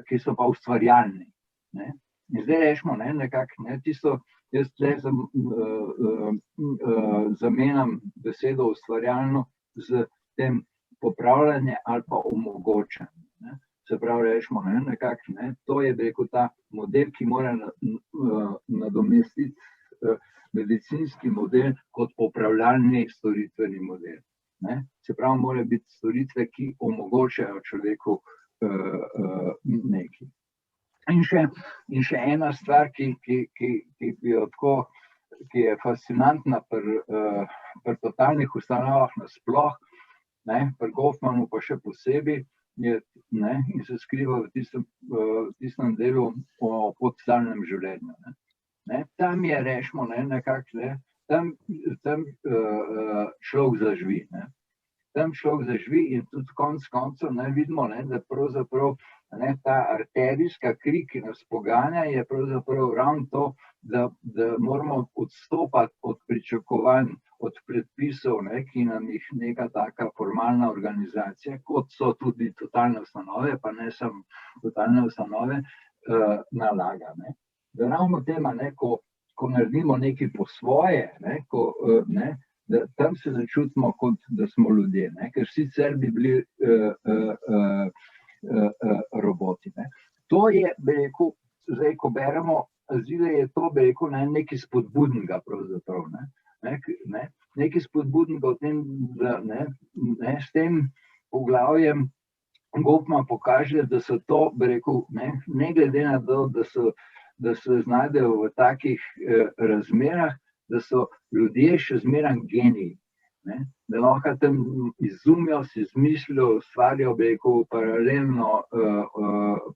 ki so pa ustvarjalni. In zdaj rečemo, nekako, tisto, jaz tle zamenjam besedo ustvarjalno z tem popravljanje ali pa omogočanje. Se pravi, rečemo, nekako, to je, bi rekel, ta model, ki mora nadomestiti medicinski model kot popravljalni storitveni model. Se pravi, mora biti storitve, ki omogočajo človeku nekaj. In še ena stvar, ki je fascinantna pri totalnih ustanovah nasploh, pri Goffmanu pa še posebej, in se skriva v tistem delu o podstalnem življenju. Tam je, rečemo, nekako, tam človek zaživi. Tam človek zaživi in tudi konec koncev vidimo, da pravzaprav ta arterijska kri, ki nas poganja, je pravzaprav ravno to, da moramo odstopati od pričakovanj, od predpisov, ki nam jih neka taka formalna organizacija, kot so tudi totalne ustanove, pa ne samo totalne ustanove, nalaga. Da ravno tema, ko naredimo nekaj po svoje, da tam se začutimo, kot da smo ljudje, ker sicer bi bili roboti. To je, bi rekel, zdaj, ko beremo Azile, je to, bi rekel, nekaj spodbudnega pravzaprav. Nekaj spodbudnega v tem, da s tem poglavjem Goffman pokaže, da so to, bi rekel, ne glede na to, da se znajdejo v takih razmerah, da so ljudje še zmeraj geniji. Da lahko tam izumijo, si izmislijo, ustvarijo, bi rekel,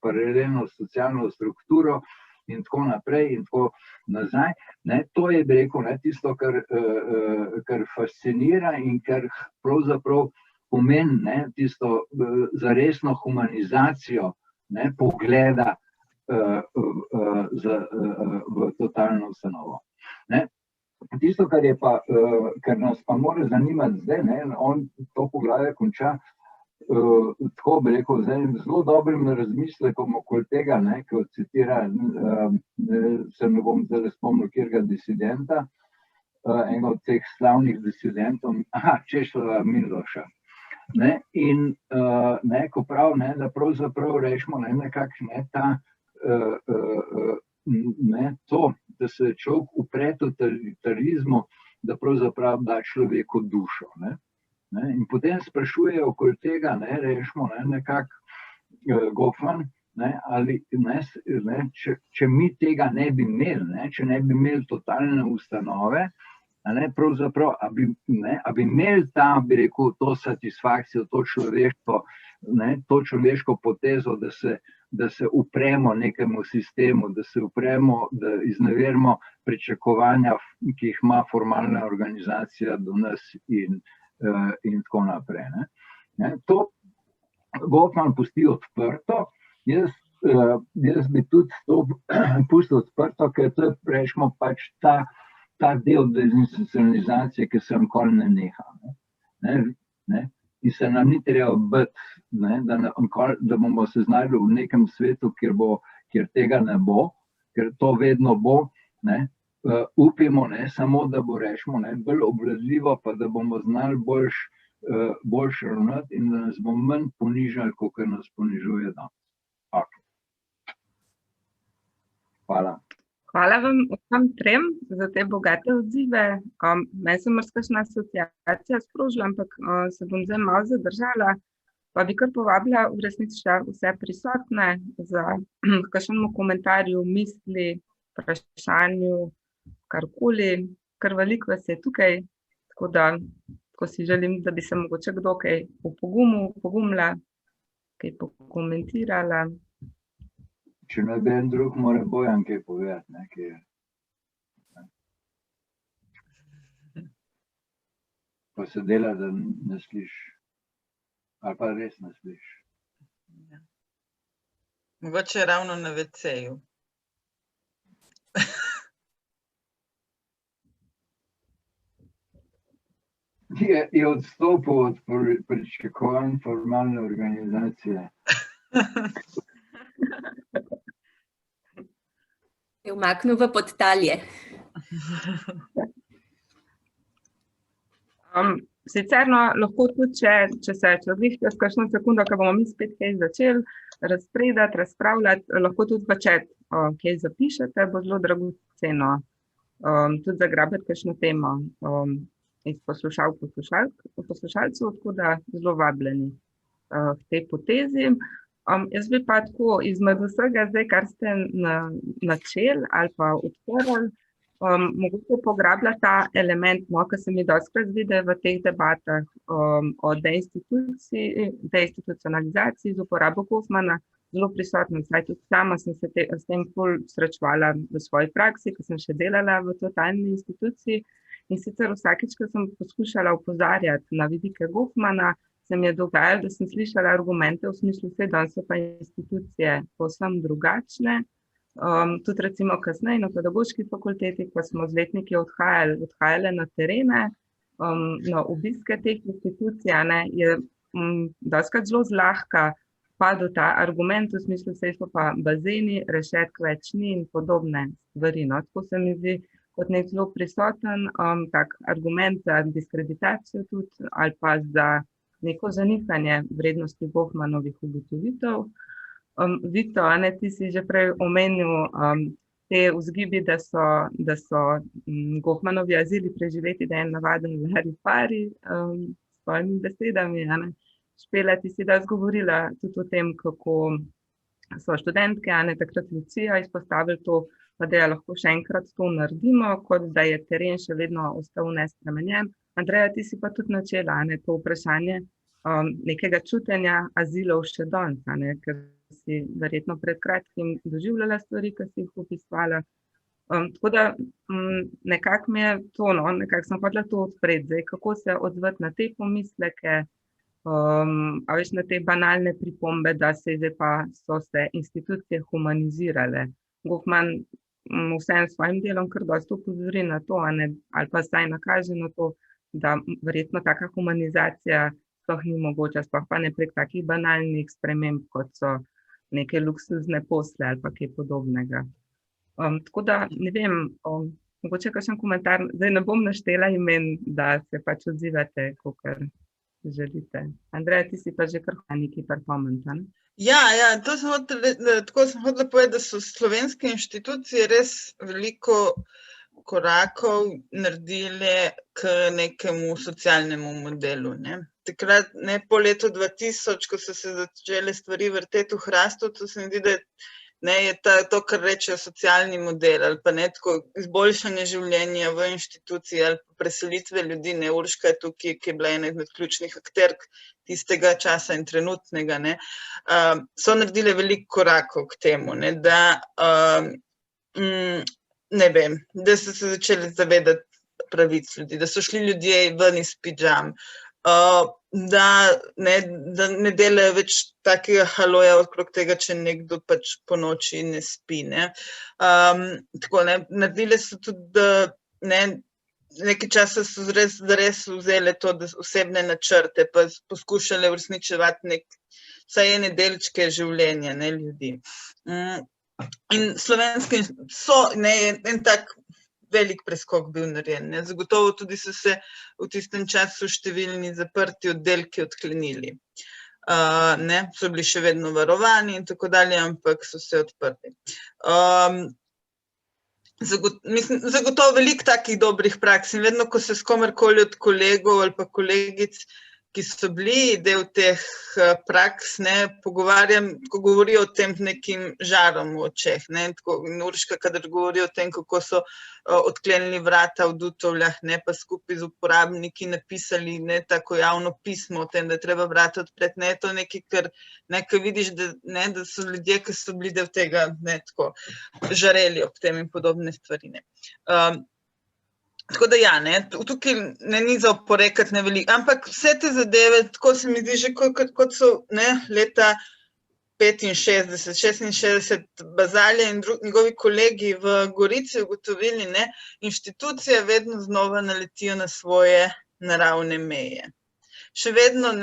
paralelno socialno strukturo in tako naprej in tako nazaj. To je, bi rekel, tisto, kar fascinira in kar pravzaprav pomeni tisto zaresno humanizacijo pogleda v totalno ustanovo. Tisto, kar nas pa mora zanimati zdaj, on to poglavje konča tako, bi rekel, zelo dobrim razmislekom okoli tega, ko citira, se ne bom zdaj spomnil, katerega disidenta, enega od teh slavnih disidentov, Česlava Miloša. In ko pravi, da pravzaprav rečemo nekako ta to, da se človek upre totalitarizmu, da pravzaprav da človeku dušo. In potem sprašuje okoli tega, rečemo nekako Goffman, ali če mi tega ne bi imeli, če ne bi imeli totalne ustanove, pravzaprav, a bi imeli ta, bi rekel, to satisfakcijo, to človeško potezo, da se upremo nekemu sistemu, da se upremo, da izneverimo pričakovanja, ki jih ima formalna organizacija do nas in tako naprej. To Goffman pusti odprto, jaz bi tudi to pustil odprto, ker to je, rečemo, pač ta del dezinstitucionalizacije, ki se nikoli ne neha. In se nam ni treba biti, da bomo se znašli v nekem svetu, kjer tega ne bo, ker to vedno bo. Upimo, samo da bo, rečemo, bolj obvladljivo, pa da bomo znali boljš ravnati in da nas bo manj ponižali, kot nas ponižuje danes. Hvala. Hvala vam vsem trem za te bogate odzive. Meni se marsikakšna asociacija sprožila, ampak se bom zdaj malo zadržala, pa bi kar povabila v resnici vse prisotne za kakšnemu komentarju, misli, vprašanju, karkoli, kar veliko vas je tukaj, tako si želim, da bi se mogoče kdo kaj opogumila, kaj pokomentirala. Če ne bi en drug, mora Bojan kaj povedati. pa se dela, da ne slišiš. Ali pa res ne slišiš. Mogoče je ravno na WC-ju. Je odstopil od pričakovanj formalne organizacije. Je umaknil v podtalje. Sicer lahko tudi, če se odvihte s kakšno sekundo, ko bomo mi spet kaj začeli razpredati, razpravljati, lahko tudi v chat kaj zapišete, bo zelo dragoceno. Tudi zagrabiti kakšno temo iz poslušalcev, tako da zelo vabljeni k tej potezi. Jaz bi pa tako izmed vsega zdaj, kar ste načeli ali pa odprli, mogoče pograbila ta element, ki se mi dostikrat zdi, da je v teh debatah o deinstitucionalizaciji z uporabo Goffmana zelo prisotna. Saj tudi sama sem se s tem srečevala v svoji praksi, ko sem še delala v totalni instituciji. In sicer vsakič, ko sem poskušala opozarjati na vidike Goffmana, se mi je dogajalo, da sem slišala argumente v smislu, da danes so pa institucije povsem drugačne. Tudi recimo kasneje na pedagoški fakulteti, ko smo z letniki odhajali na terene, na obiske teh institucij, je dostikrat zelo zlahka padel ta argument v smislu, da so pa bazeni, rešetk več ni in podobne stvari. Tako se mi zdi kot nek zelo prisoten tak argument za diskreditacijo tudi ali pa za neko zanikanje vrednosti Goffmanovih ugotovitev. Vito, ti si že prej omenil te vzgibi, da so Goffmanovi azili preživeti, da je navaden larifari, s svojimi besedami. Špela, ti si dosti govorila tudi o tem, kako so študentke, takrat Lucija izpostavili to, da je lahko še enkrat to naredimo, kot da je teren še vedno ostal nespremenjen. Andreja, ti si pa tudi načela to vprašanje nekega čutenja azilov še danes, ker si verjetno pred kratkim doživljala stvari, ki si jih opisovala. Tako da nekako mi je to, nekako sem hotela to odpreti zdaj, kako se odzvati na te pomisleke, a veš, na te banalne pripombe, da se zdaj pa so se institucije humanizirale. Goffman vsem svojim delom kar dosti opozori na to, ali pa saj nakaže na to, da verjetno taka humanizacija sploh ni mogoča, sploh pa ne prek takih banalnih sprememb, kot so neke luksuzne posle ali pa kaj podobnega. Tako da, ne vem, mogoče kakšen komentar, zdaj ne bom naštela imen, da se pač odzivate, kakor želite. Andreja, ti si pa že kar neki performance, ne? Ja, tako sem hotela povedati, da so slovenske inštitucije res veliko korakov naredile k nekemu socialnemu modelu. Takrat, po letu 2000, ko so se začele stvari vrteti v hrastu, to se mi zdi, da je to, kar rečejo socialni model, ali pa tako izboljšanje življenja v inštituciji, ali pa preselitve ljudi, Urška je tukaj, ki je bila ena izmed ključnih akterk tistega časa in trenutnega, so naredile veliko korakov k temu, da so se začeli zavedati pravic ljudi, da so šli ljudje ven iz pidžam, da ne delajo več takega haloja okrog tega, če nekdo pač po noči ne spi. Naredile so tudi, nekaj časa so res vzele to osebne načrte, pa poskušale uresničevati vsaj ene delčke življenja ljudi. In slovenske so en tak velik preskok bil narejen. Zagotovo tudi so se v tistem času številni zaprti oddelki odklenili. So bili še vedno varovani in tako dalje, ampak so se odprli. Zagotovo veliko takih dobrih praks in vedno, ko se s komerkoli od kolegov ali pa kolegic, ki so bili del teh praks, pogovarjam, ko govorijo o tem nekim žarom v očeh. Urška, kadar govori o tem, kako so odklenili vrata v Dutovljah, pa skupaj z uporabniki napisali tako javno pismo o tem, da je treba vrata odpreti. Je to nekaj, kar vidiš, da so ljudje, ki so bili del tega, tako žareli ob tem in podobne stvari. Tako da ja, ne, tukaj ni za oporekati ne veliko, ampak vse te zadeve, tako se mi zdi, že kot so leta 65, 66, Bazalja in njegovi kolegi v Gorici ugotovili, inštitucije vedno znova naletijo na svoje naravne meje. Še vedno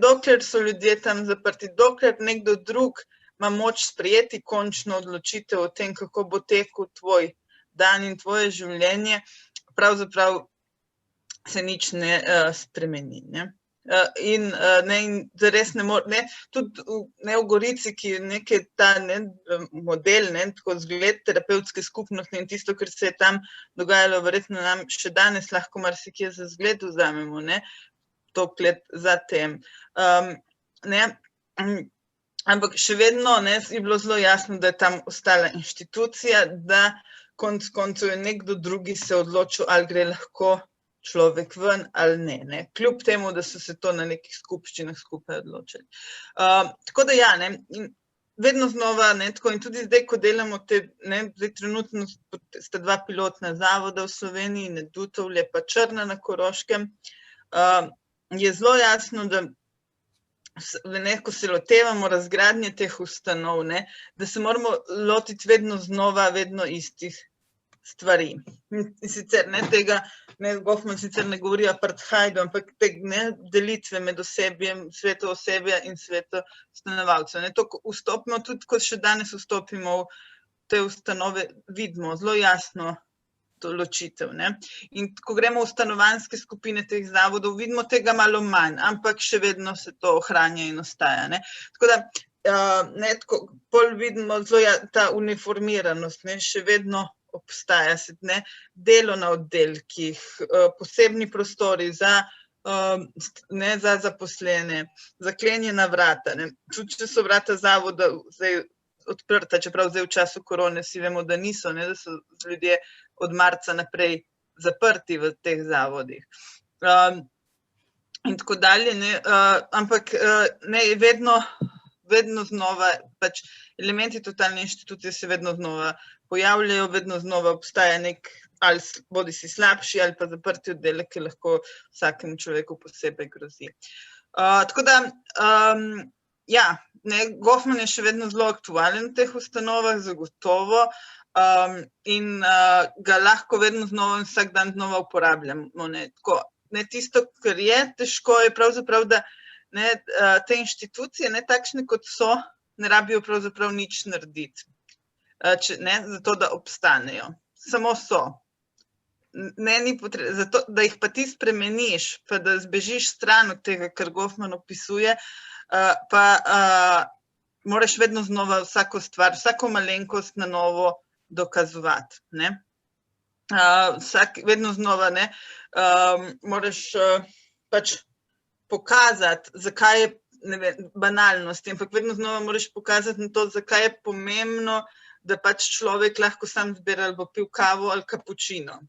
dokler so ljudje tam zaprti, dokler nekdo drug ima moč sprejeti končno odločitev o tem, kako bo tekel tvoj dan in tvoje življenje, pravzaprav se nič ne spremeni. In res ne more, tudi v Gorici, ki je ta model, tako zgled terapevtske skupnosti in tisto, kar se je tam dogajalo, verjetno nam še danes lahko marsikje za zgled vzamemo, toliko let zatem. Ampak še vedno je bilo zelo jasno, da je tam ostala inštitucija, da konec koncev je nekdo drugi se odločil, ali gre lahko človek ven ali ne. Kljub temu, da so se to na nekih skupščinah skupaj odločili. Tako da ja, vedno znova, tako in tudi zdaj, ko delamo zdaj trenutno sta 2 pilotna zavoda v Sloveniji, Dutovlje pa Črna na Koroškem, je zelo jasno, da ko se lotevamo razgradnje teh ustanov, da se moramo lotiti vedno znova, vedno istih stvari. In sicer tega, Goffman sicer ne govori o apartheidu, ampak delitve med osebjem, sveto osebja in sveto stanovalcev. To vstopimo, tudi ko še danes vstopimo v te ustanove, vidimo zelo jasno to ločitev. In ko gremo v stanovanjske skupine teh zavodov, vidimo tega malo manj, ampak še vedno se to ohranja in ostaja. Tako da, bolj vidimo ta uniformiranost, še vedno obstaja, delo na oddelkih, posebni prostori za zaposlene, zaklenjena vrata. Tudi če so vrata zavoda zdaj odprta, čeprav zdaj v času korone vsi vemo, da niso, da so ljudje od marca naprej zaprti v teh zavodih. In tako dalje, ampak vedno znova, elementi totalne inštitucije se vedno znova pojavljajo, vedno znova obstaja ali bodi si slabši ali pa zaprti oddelek, ki lahko vsakemu človeku posebej grozi. Tako da, ja, Goffman je še vedno zelo aktualen v teh ustanovah, zagotovo, in ga lahko vedno znova in vsak dan znova uporabljamo. Tisto, kar je težko, je pravzaprav, da te inštitucije, takšne kot so, ne rabijo pravzaprav nič narediti, zato da obstanejo. Samo so. Zato, da jih pa ti spremeniš, pa da zbežiš stran od tega, kar Goffman opisuje, pa moraš vedno znova vsako stvar, vsako malenkost na novo dokazovati. Vedno znova moraš pač pokazati, zakaj je banalnost, ampak vedno znova moraš pokazati na to, zakaj je pomembno, da pač človek lahko sam zbira ali bo pil kavo ali kapučino.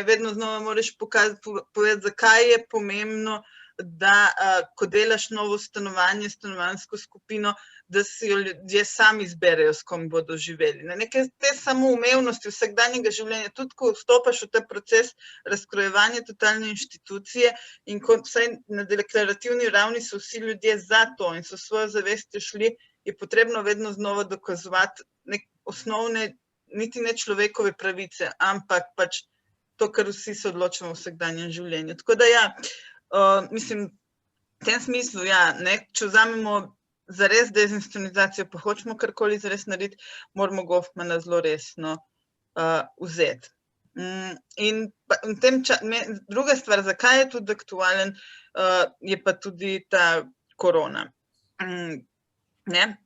Vedno znova moraš povedati, zakaj je pomembno, da ko delaš novo stanovanje, stanovanjsko skupino, da si jo ljudje sami izberejo, s kom bodo živeli. Neke te samoumevnosti vsakdanjega življenja, tudi ko vstopaš v ta proces razkrojevanja totalne inštitucije in ko vsaj na deklarativni ravni so vsi ljudje za to in so svojo zavestjo šli, je potrebno vedno znova dokazovati osnovne, niti ne človekove pravice, ampak pač to, kar vsi se odločamo v vsakdanjem življenju. Tako da ja, mislim, v tem smislu, ja, če vzamemo zares dezinstitucionalizacijo, pa hočemo karkoli zares narediti, moramo Goffmana zelo resno vzeti. In druga stvar, zakaj je tudi aktualen, je pa tudi ta korona.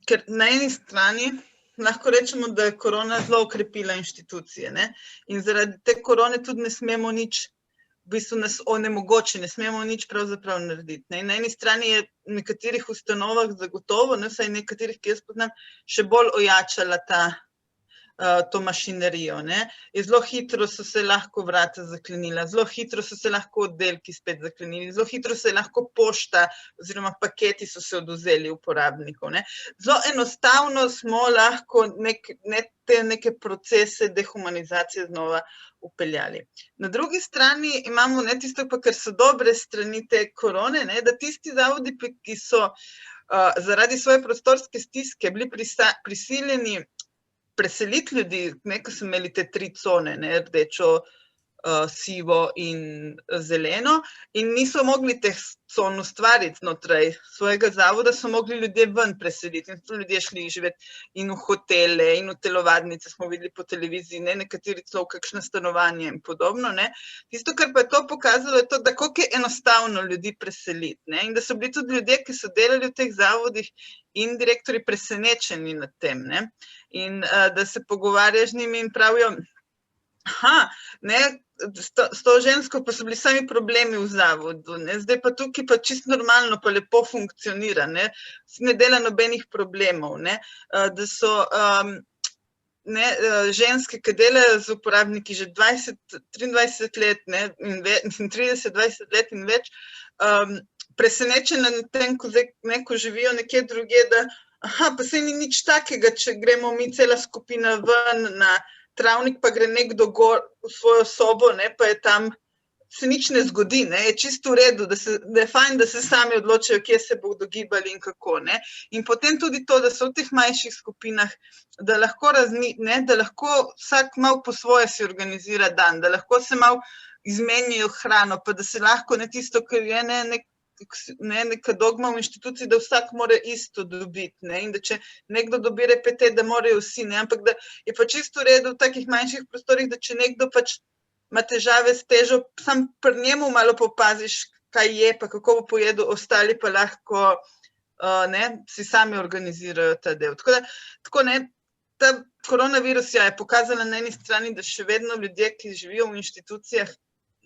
Ker na eni strani lahko rečemo, da je korona zelo okrepila inštitucije in zaradi te korone tudi ne smemo nič, v bistvu nas onemogoči, ne smemo nič pravzaprav narediti. Na eni strani je v nekaterih ustanovah zagotovo, vsaj nekaterih, ki jaz poznam, še bolj ojačala ta to mašinerijo. Zelo hitro so se lahko vrata zaklenila, zelo hitro so se lahko oddelki spet zaklenili, zelo hitro se je lahko pošta oziroma paketi so se odvzeli uporabnikov. Zelo enostavno smo lahko te neke procese dehumanizacije znova upeljali. Na drugi strani imamo tisto, kar so dobre strani te korone, da tisti zavodi, ki so zaradi svoje prostorske stiske bili prisiljeni preseliti ljudi, ko so imeli te 3 cone, rdečo, sivo in zeleno, in niso mogli teh con ustvariti znotraj svojega zavoda, so mogli ljudje ven preseliti in so ljudje šli živeti in v hotele in v telovadnice, smo videli po televiziji, nekateri celo v kakšne stanovanje in podobno. Tisto, kar pa je to pokazalo, je to, da koliko je enostavno ljudi preseliti in da so bili tudi ljudje, ki so delali v teh zavodih in direktorji presenečeni nad tem. In da se pogovarjaš z njimi in pravijo, s to žensko pa so bili sami problemi v zavodu, zdaj pa tukaj pa čisto normalno pa lepo funkcionira, ne dela nobenih problemov, da so ženske, ki delajo z uporabniki že 23 let in 30-20 let in več, presenečene nad tem, ko živijo nekje drugje, da pa saj ni nič takega, če gremo mi cela skupina ven na travnik, pa gre nekdo gor v svojo sobo, pa je tam, se nič ne zgodi, je čisto v redu, da je fajn, da se sami odločajo, kje se bodo gibali in kako. In potem tudi to, da so v teh manjših skupinah, da lahko da lahko vsak malo po svoje si organizira dan, da lahko se malo izmenjajo hrano, pa da se lahko tisto, kar je neka dogma v inštituciji, da vsak mora isto dobiti in da če nekdo dobi repete, da morajo vsi, ampak da je pa čisto v redu v takih manjših prostorih, da če nekdo pač ima težave s težo, sam pri njemu malo popaziš, kaj je, pa kako bo pojedel, ostali pa lahko si sami organizirajo ta del. Tako ta koronavirus je pokazala na eni strani, da še vedno ljudje, ki živijo v inštitucijah,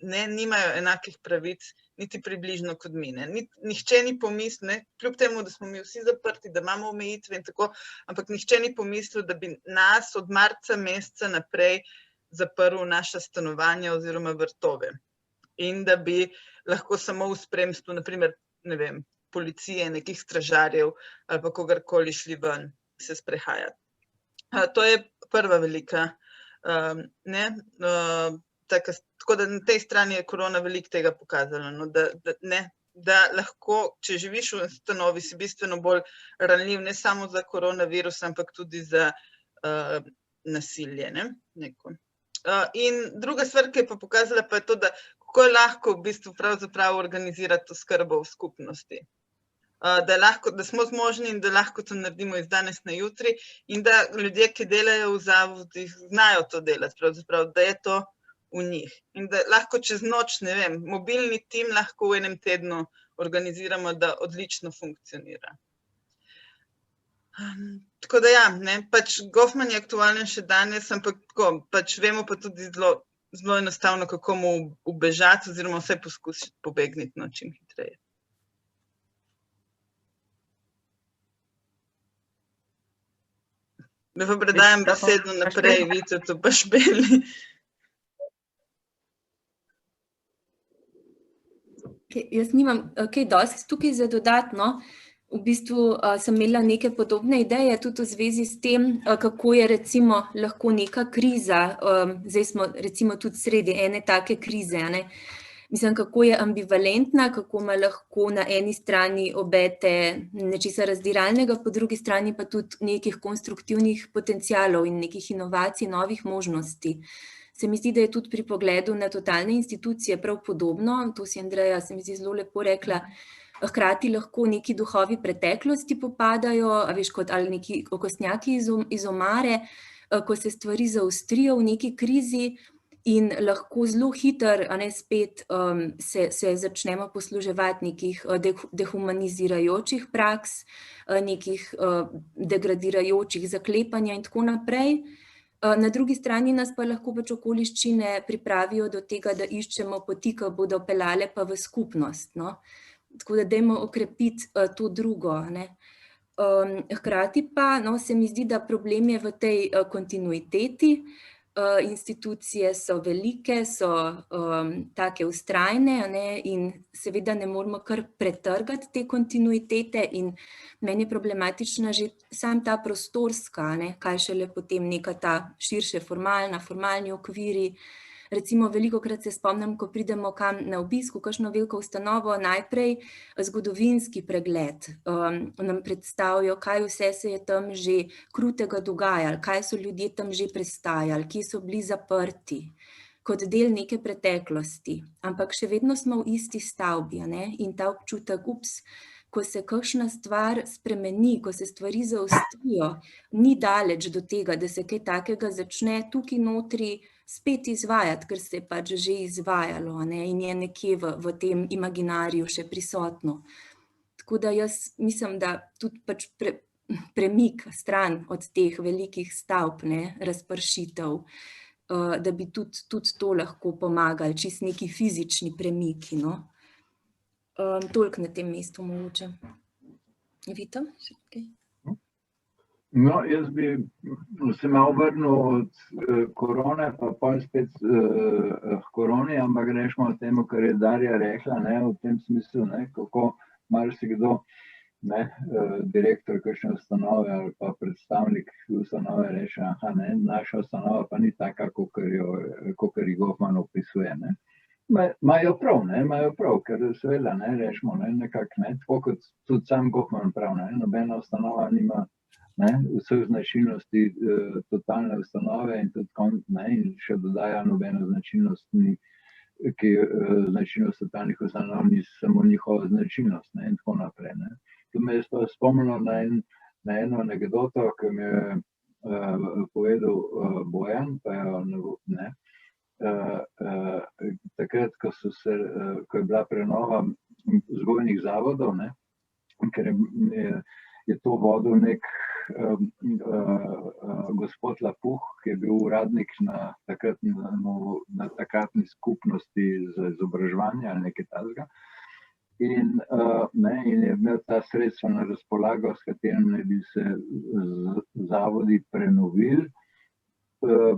nimajo enakih pravic, niti približno kot mi. Nihče ni pomislil, kljub temu, da smo mi vsi zaprti, da imamo omejitve in tako, ampak nihče ni pomislil, da bi nas od marca meseca naprej zaprl naša stanovanja oziroma vrtove. In da bi lahko samo v spremstvu, naprimer, policije, nekih stražarjev ali pa kogarkoli šli ven se sprehajati. To je prva velika, tako da na tej strani je korona veliko tega pokazala, da lahko, če živiš v ustanovi, si bistveno bolj ranljiv, ne samo za koronavirus, ampak tudi za nasilje. In druga stvar, ki je pa pokazala, pa je to, da kako je lahko v bistvu pravzaprav organizirati oskrbo v skupnosti. Da smo zmožni in da lahko to naredimo iz danes na jutri in da ljudje, ki delajo v zavodih, znajo to delati, pravzaprav, da je to v njih. In da lahko čez noč, mobilni tim lahko v enem tednu organiziramo, da odlično funkcionira. Tako da pač Goffman je aktualen še danes, ampak pač vemo pa tudi zelo enostavno, kako mu ubežati oziroma vse poskusiti pobegniti čim hitreje. Da pa predajam besedo naprej, Vicetu pa Špeli. Jaz nimam kaj dosti tukaj za dodatno. V bistvu sem imela neke podobne ideje tudi v zvezi s tem, kako je recimo lahko neka kriza, zdaj smo recimo tudi sredi ene take krize, mislim, kako je ambivalentna, kako ima lahko na eni strani obete nečesa razdiralnega, po drugi strani pa tudi nekih konstruktivnih potencialov in nekih inovacij, novih možnosti. Se mi zdi, da je tudi pri pogledu na totalne institucije prav podobno, to si Andreja, se mi zdi, zelo lepo rekla, hkrati lahko neki duhovi preteklosti popadajo, veš, kot ali neki okostnjaki iz omare, ko se stvari zaostrijo v neki krizi in lahko zelo hitro spet se začnemo posluževati nekih dehumanizirajočih praks, nekih degradirajočih zaklepanja in tako naprej. Na drugi strani nas pa lahko pač okoliščine pripravijo do tega, da iščemo poti, ki bodo peljale pa v skupnost. Tako da dajmo okrepiti to drugo. Hkrati pa se mi zdi, da problem je v tej kontinuiteti. Institucije so velike, so take vztrajne, in seveda ne moramo kar pretrgati te kontinuitete, in meni je problematična že sam ta prostorska, kaj šele potem neka ta širše formalni okviri. Recimo velikokrat se spomnim, ko pridemo kam na obisk v kakšno veliko ustanovo, najprej zgodovinski pregled. Nam predstavijo, kaj vse se je tam že krutega dogajalo, kaj so ljudje tam že prestajali, kje so bili zaprti, kot del neke preteklosti. Ampak še vedno smo v isti stavbi, in ta občutek, ko se kakšna stvar spremeni, ko se stvari zaostrijo, ni daleč do tega, da se kaj takega začne tukaj notri spet izvajati, ker se je pač že izvajalo, in je nekje v tem imaginariju še prisotno. Tako da jaz mislim, da tudi pač premik stran od teh velikih stavb, razpršitev, da bi tudi to lahko pomagali, čisto neki fizični premiki, Toliko na tem mestu mogoče. Vito, še kaj? No, jaz bi se malo vrnil od korone, pa pol spet k koroni, ampak rečemo o tem, kar je Darja rekla, v tem smislu, kako marsikdo, direktor kakšne ustanove ali pa predstavnik ustanove reče, naša ustanova pa ni taka, kakor jih Goffman opisuje, Imajo prav, ker seveda, rečemo, tako kot tudi sam Goffman prav, nobena ustanova nima vseh značilnosti totalne ustanove in tudi in še dodaja nobeno značilnost, ki značilnost totalnih ustanov ni samo njihova značilnost, in tako naprej. To me je spomnilo na eno anekdoto, ki mi je povedal Bojan, pa je takrat, ko je bila prenova vzgojnih zavodov, ker je to vodil nek gospod Lapuh, ki je bil uradnik na takratni skupnosti za izobraževanje ali nekaj takega. In je imel ta sredstva na razpolago, s katerim naj bi se zavodi prenovili,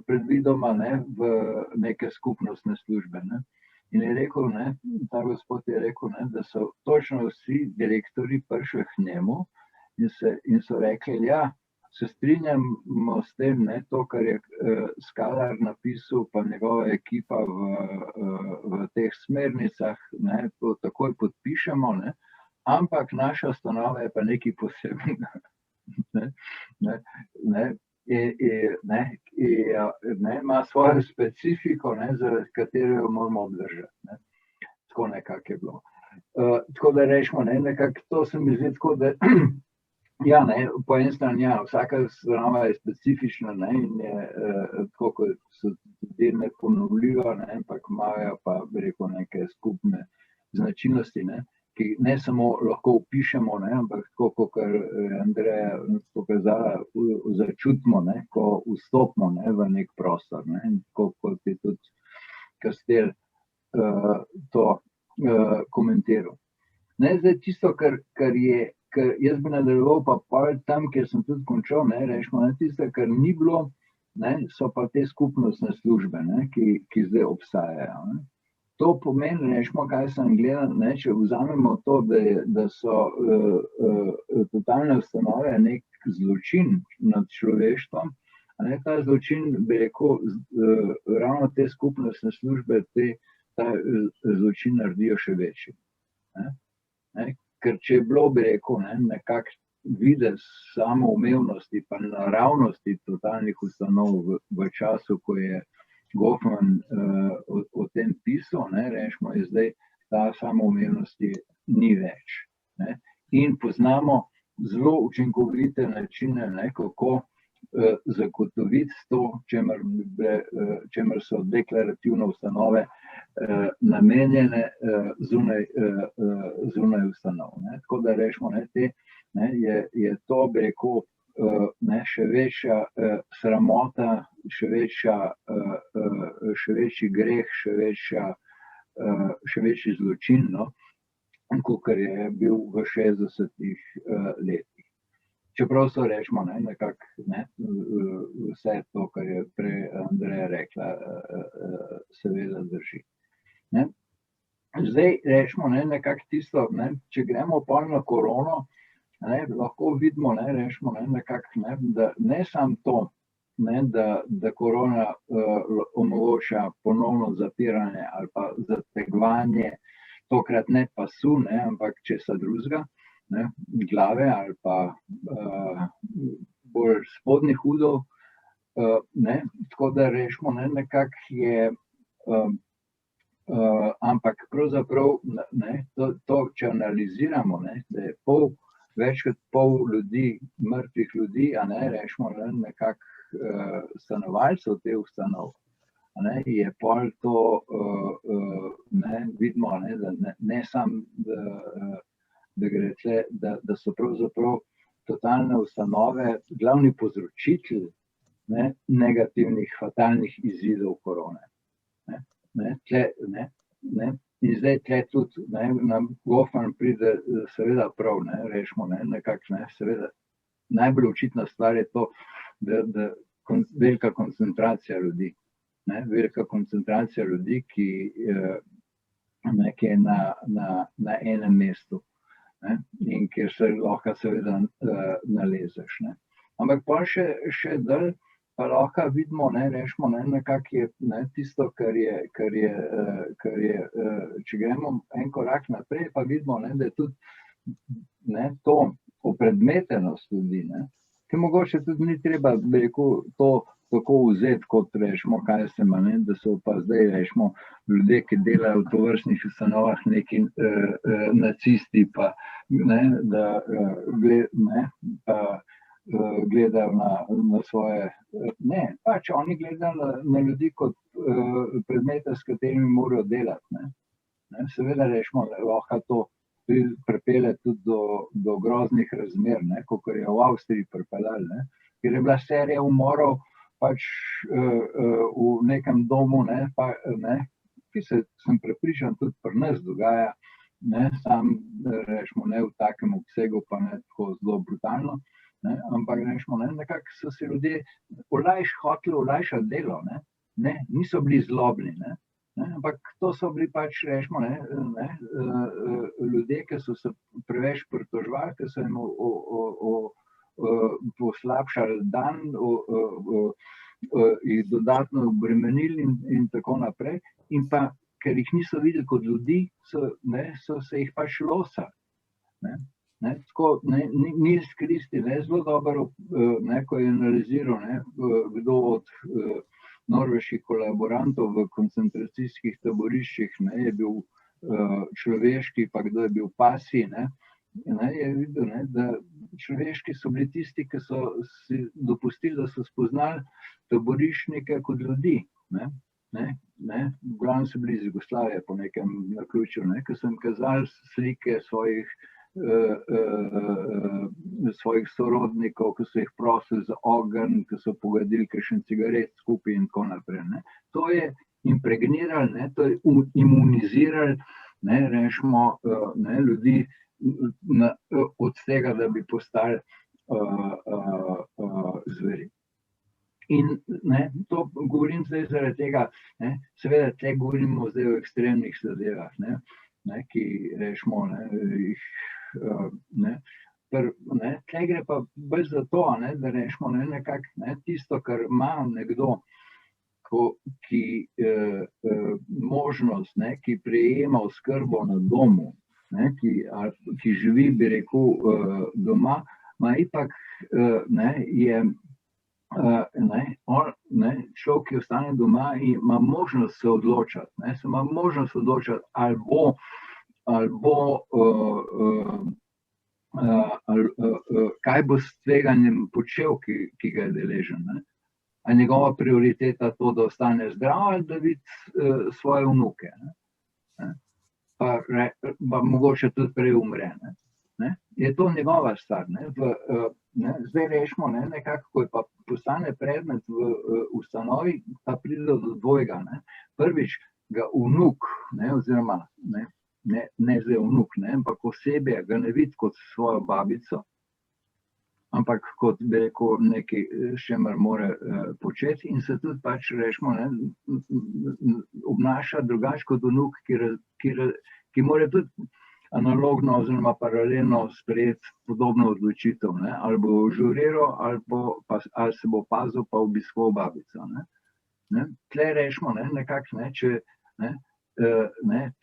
predvidoma v neke skupnostne službe. In je rekel, ta gospod je rekel, da so točno vsi direktorji prišli k njemu in so rekli, se strinjamo s tem, to, kar je Skalar napisal, pa njegova ekipa v teh smernicah, to takoj podpišemo, ampak naša ustanova je pa nekaj posebnega. Ima svojo specifiko, zaradi katere jo moramo obdržati. Tako nekako je bilo. Tako da rečemo, nekako to se mi zdi tako, da po eni strani, vsaka ustanova je specifična, in je tako, kot so tudi neponovljiva, ampak imajo pa, bi rekel, neke skupne značilnosti, ki ne samo lahko opišemo, ampak tako, kot je Andreja pokazala, začutimo, ko vstopimo v nek prostor, tako kot je tudi Kastel to komentiral. Zdaj tisto, kar je, ker jaz bi nadaljeval pa tam, kjer sem tudi končal, rečemo, tisto, kar ni bilo, so pa te skupnostne službe, ki zdaj obstajajo. To pomeni, rečemo, kaj sem gledal, če vzamemo to, da so totalne ustanove nek zločin nad človeštvom, ta zločin, bi rekel, ravno te skupnostne službe ta zločin naredijo še večji. Ker če je bilo, bi rekel, nekak videz samoumevnosti pa naravnosti totalnih ustanov v času, ko je Goffman o tem pisal, rečemo, je zdaj ta samoumevnosti ni več. In poznamo zelo učinkovite načine, kako zagotoviti to, čemer so deklarativne ustanove namenjene zunaj ustanov. Tako da rečemo, je to, bi rekel, še večja sramota, še večji greh, še večji zločin, kot je bil v 60-ih letih. čeprav so rečemo, nekako vse to, kar je prej Andreja rekla, seveda drži. Ne. Zdaj rečemo, nekako tisto, če gremo pa na korono, lahko vidimo, rečemo, nekako, da ne samo to, da korona omogoča ponovno zapiranje ali pa zategovanje, tokrat ne pasu, ampak česa drugega, glave ali pa bolj spodnjih udov, tako da rečemo, nekako je, ampak pravzaprav, to, če analiziramo, da je več kot pol ljudi, mrtvih ljudi, rečemo, nekako stanovalcev teh ustanov, je pol to, vidimo, da ne samo, da gre tle, da so pravzaprav totalne ustanove glavni povzročitelj negativnih, fatalnih izidov korone. In zdaj tle tudi nam Goffman pride seveda prav, rečemo, nekako, seveda najbolj očitna stvar je to, da velika koncentracija ljudi, velika koncentracija ljudi, ki je na enem mestu, in kjer se lahko seveda nalezeš. Ampak pa še dalj pa lahko vidimo, rečemo, nekako je tisto, kar je, če gremo en korak naprej, pa vidimo, da je tudi to opredmetenost ljudi, ki mogoče tudi ni treba, bi rekel, to tako vzeti, kot rečemo, kaj se ima, da so pa zdaj, rečemo, ljudje, ki delajo v tovrstnih ustanovah, neki nacisti, pa da gledajo na svoje, pač oni gledajo na ljudi kot predmete, s katerimi morajo delati. Seveda, rečemo, lahko to pripelje tudi do groznih razmer, kot je v Avstriji pripeljali, ker je bila serija umorov pač v nekem domu, ki se, sem prepričan, tudi pri nas dogaja, sam, rečemo, ne v takem obsegu, pa ne tako zelo brutalno, ampak, rečemo, nekako so se ljudje hoteli olajšati delo, niso bili zlobni, ampak to so bili pač, rečemo, ljudje, ki so se preveč pritoževali, ki so jim poslabšali dan, jih dodatno obremenili in tako naprej, in pa, ker jih niso videli kot ljudi, so se jih pač losali. Tako, Nils Kristi, zelo dobro, ko je analiziral, kdo od norveških kolaborantov v koncentracijskih taboriščih je bil človeški, pa kdo je bil pasji, je videl, da človeški so bili tisti, ki so si dopustili, da so spoznali taboriščnike kot ljudi. V glavnem so bili iz Jugoslavije po nekem naključju, ki so jim kazali slike svojih sorodnikov, ki so jih prosili za ogenj, ki so pogadili kakšen cigaret skupaj in tako naprej. To je impregnirali, to je imunizirali, rečemo, ljudi od tega, da bi postali zveri. In to govorim zdaj zaradi tega, seveda tle govorimo zdaj o ekstremnih zadevah, ki, rečemo, jih, tle gre pa bolj za to, da rečemo, nekako tisto, kar ima nekdo, ki možnost, ki prejema oskrbo na domu, ki živi, bi rekel, doma, ima ipak, je človek, ki ostane doma, ima možnost se odločati, ima možnost odločati, ali bo kaj bo s tveganjem počel, ki ga je deležen. A njegova prioriteta to, da ostane zdrav, ali da vidi svoje vnuke. Pa mogoče tudi prej umre. Je to njegova stvar. Zdaj rečemo, nekako, ko je pa postane predmet v ustanovi, pa pride do dvojega. Prvič ga vnuk, oziroma ne zdaj vnuk, ampak osebje ga ne vidi kot svojo babico, ampak kot bi rekel, nekaj, s čemer mora početi in se tudi pač rečemo, obnaša drugače kot vnuk, ki mora tudi analogno oziroma paralelno sprejeti podobno odločitev, ne? Ali bo žuriral, ali se bo pazil pa obiskoval babico. Ne? Tle rečemo, nekako, če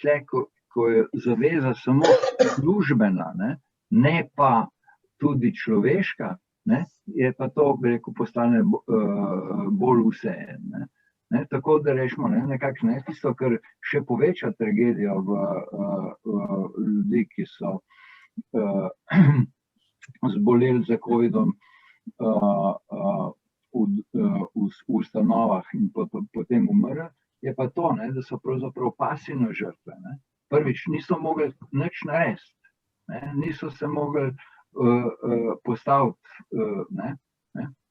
tle, ko je zaveza samo družbena, ne pa tudi človeška, je pa to, bi rekel, postane bolj vseeno. Tako da rečemo, nekako tisto, kar še poveča tragedijo v ljudi, ki so zboleli za covidom v ustanovah in potem umrli, je pa to, da so pravzaprav pasivne žrtve. Prvič, niso mogli nič narediti, niso se mogli postaviti,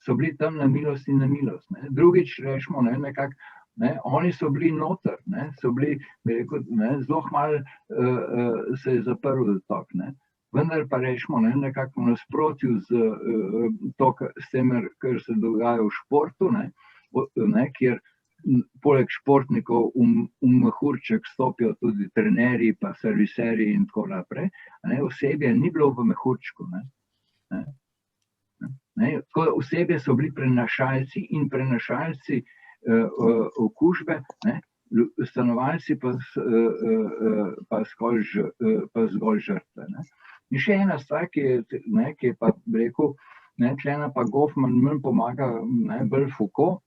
so bili tam na milost in na milost. Drugič, rečemo, nekako, oni so bili noter, so bili, bi rekel, zelo malo se je zaprl dotok. Vendar pa rečemo, nekako v nasprotju s tem, kar se dogaja v športu, kjer poleg športnikov v mehurček stopijo tudi trenerji, pa serviserji in tako naprej, osebje ni bilo v mehurčku. Osebje so bili prenašalci in prenašalci okužbe, stanovalci pa zgolj žrtve. In še ena stvar, ki je pa rekel, tlena pa Goffman manj pomaga, bolj Foucault,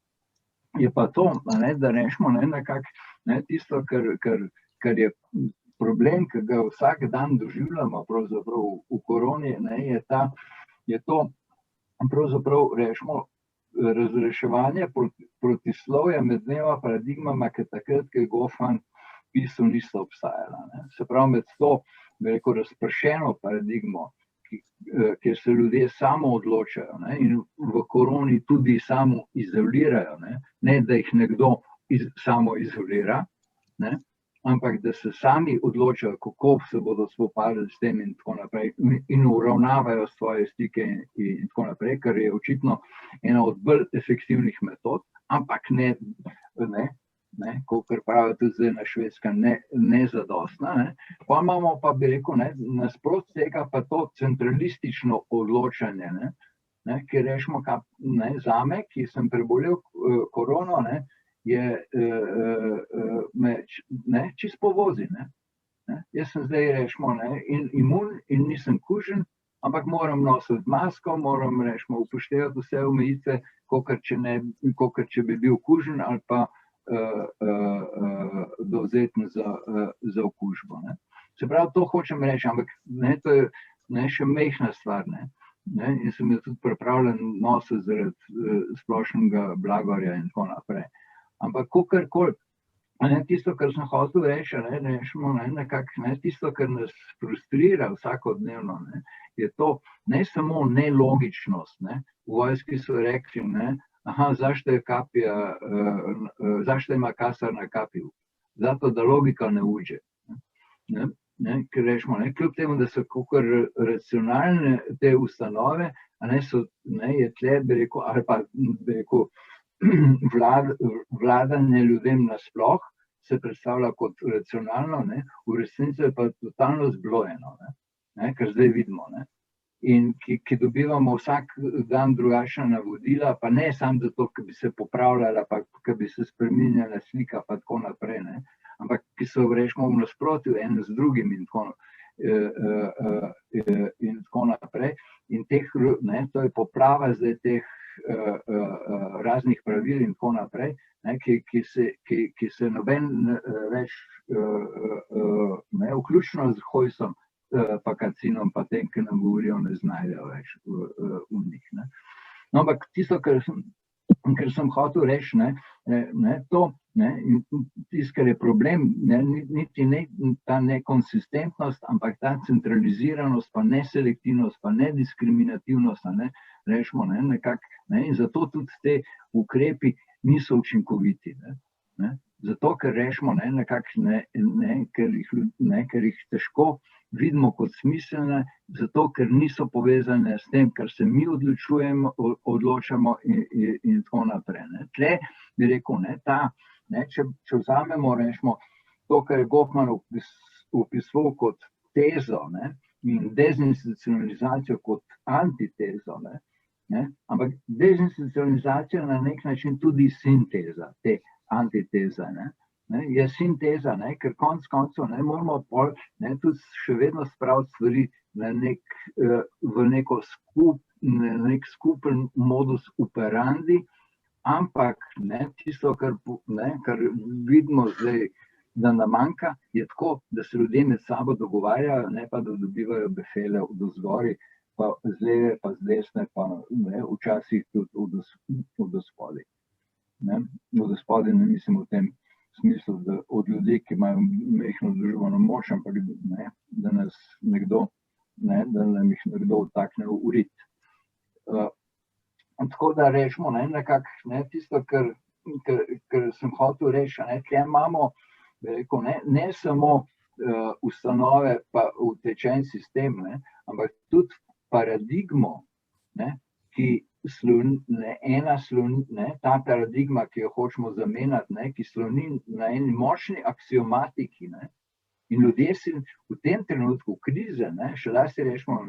je pa to, da rečemo nekako tisto, kar je problem, ki ga vsak dan doživljamo pravzaprav v koroni, je to pravzaprav rečemo razreševanje protislovja med dneva paradigmama, ki takrat, ki je Goffman pisal, niso obstajala. Se pravi, med to, bi rekel, razpršeno paradigmo, kjer se ljudje samo odločajo in v koroni tudi samo izolirajo, ne da jih nekdo samo izolira, ampak da se sami odločajo, kako se bodo spopadali s tem in tako naprej in uravnavajo svoje stike in tako naprej, kar je očitno ena od bolj efektivnih metod, ampak ne, kakor pravijo tudi zdaj na Švedskem, nezadostna. Pa imamo pa, bi rekel, nasprot tega pa to centralistično odločanje, ki rečemo, zame, ki sem prebolel korono, me čisto povozi. Jaz sem zdaj, rečemo, imun in nisem kužen, ampak moram nositi masko, moram, rečemo, upoštevati vse omejitve, kakor če bi bil kužen ali pa dovzeten za okužbo. Se pravi, to hočem reči, ampak to je še majhna stvar. In sem jo tudi pripravljen nositi zaradi splošnega blagorja in tako naprej. Ampak kakorkoli, tisto, kar sem hotel reči, tisto, kar nas frustrira vsakodnevno, je to ne samo nelogičnost. V vojski so rekli, zašto ima kasar na kapiju? Zato, da logika ne uđe. Ker rečemo, kljub temu, da so kakor racionalne te ustanove, je tle, bi rekel, ali pa bi rekel, vladanje ljudem nasploh se predstavlja kot racionalno, v resnici je pa totalno zblojeno, kar zdaj vidimo. In ki dobivamo vsak dan drugačna navodila, pa ne samo zato, ki bi se popravljala, pa ki bi se spreminjala slika, pa tako naprej, ampak ki so, rečemo, v nasprotju en z drugim in tako naprej. In to je poprava zdaj teh raznih pravil in tako naprej, ki se noben več, vključno z Hojsom, pa Kacinom, pa tem, ki nam govorijo, ne znajdejo več v njih. No, ampak tisto, kar sem hotel reči, to, tisto, kar je problem, niti ne ta nekonsistentnost, ampak ta centraliziranost, pa neselektivnost, pa nediskriminativnost, rečemo, nekako, in zato tudi te ukrepi niso učinkoviti. Ne? Zato, ker rešimo nekako, ker jih težko vidimo kot smiselne, zato, ker niso povezane s tem, kar se mi odločamo in tako naprej. Ne? Tle bi rekel, če vzamemo, rešimo, to, kar je Goffman opisoval kot tezo, ne? In dezinstitucionalizacijo kot antitezo, ne? Ampak dezinstitucionalizacija na nek način tudi sinteza, te antiteze, ne? Je sinteza, ne? Ker konec koncev moramo tudi še vedno spraviti stvari v nek skupen modus operandi, ampak tisto, kar vidimo zdaj, da nam manjka, je tako, da se ljudje med sabo dogovarjajo, ne pa da dobivajo befele od ozgori, pa z leve, pa z desne, pa včasih tudi od spodaj. Od spodaj ne mislim v tem smislu, da od ljudi, ki imajo majhno družbeno moč, ampak da nam jih nekdo vtakne v rit. Tako da rečemo, nekako tisto, kar sem hotel reči, tle imamo, ne samo ustanove pa utečen sistem, ampak tudi paradigmo, ki ta paradigma, ki jo hočemo zamenjati, ki sloni na eni močni aksiomatiki, in ljudje si v tem trenutku krize, še da si rečemo,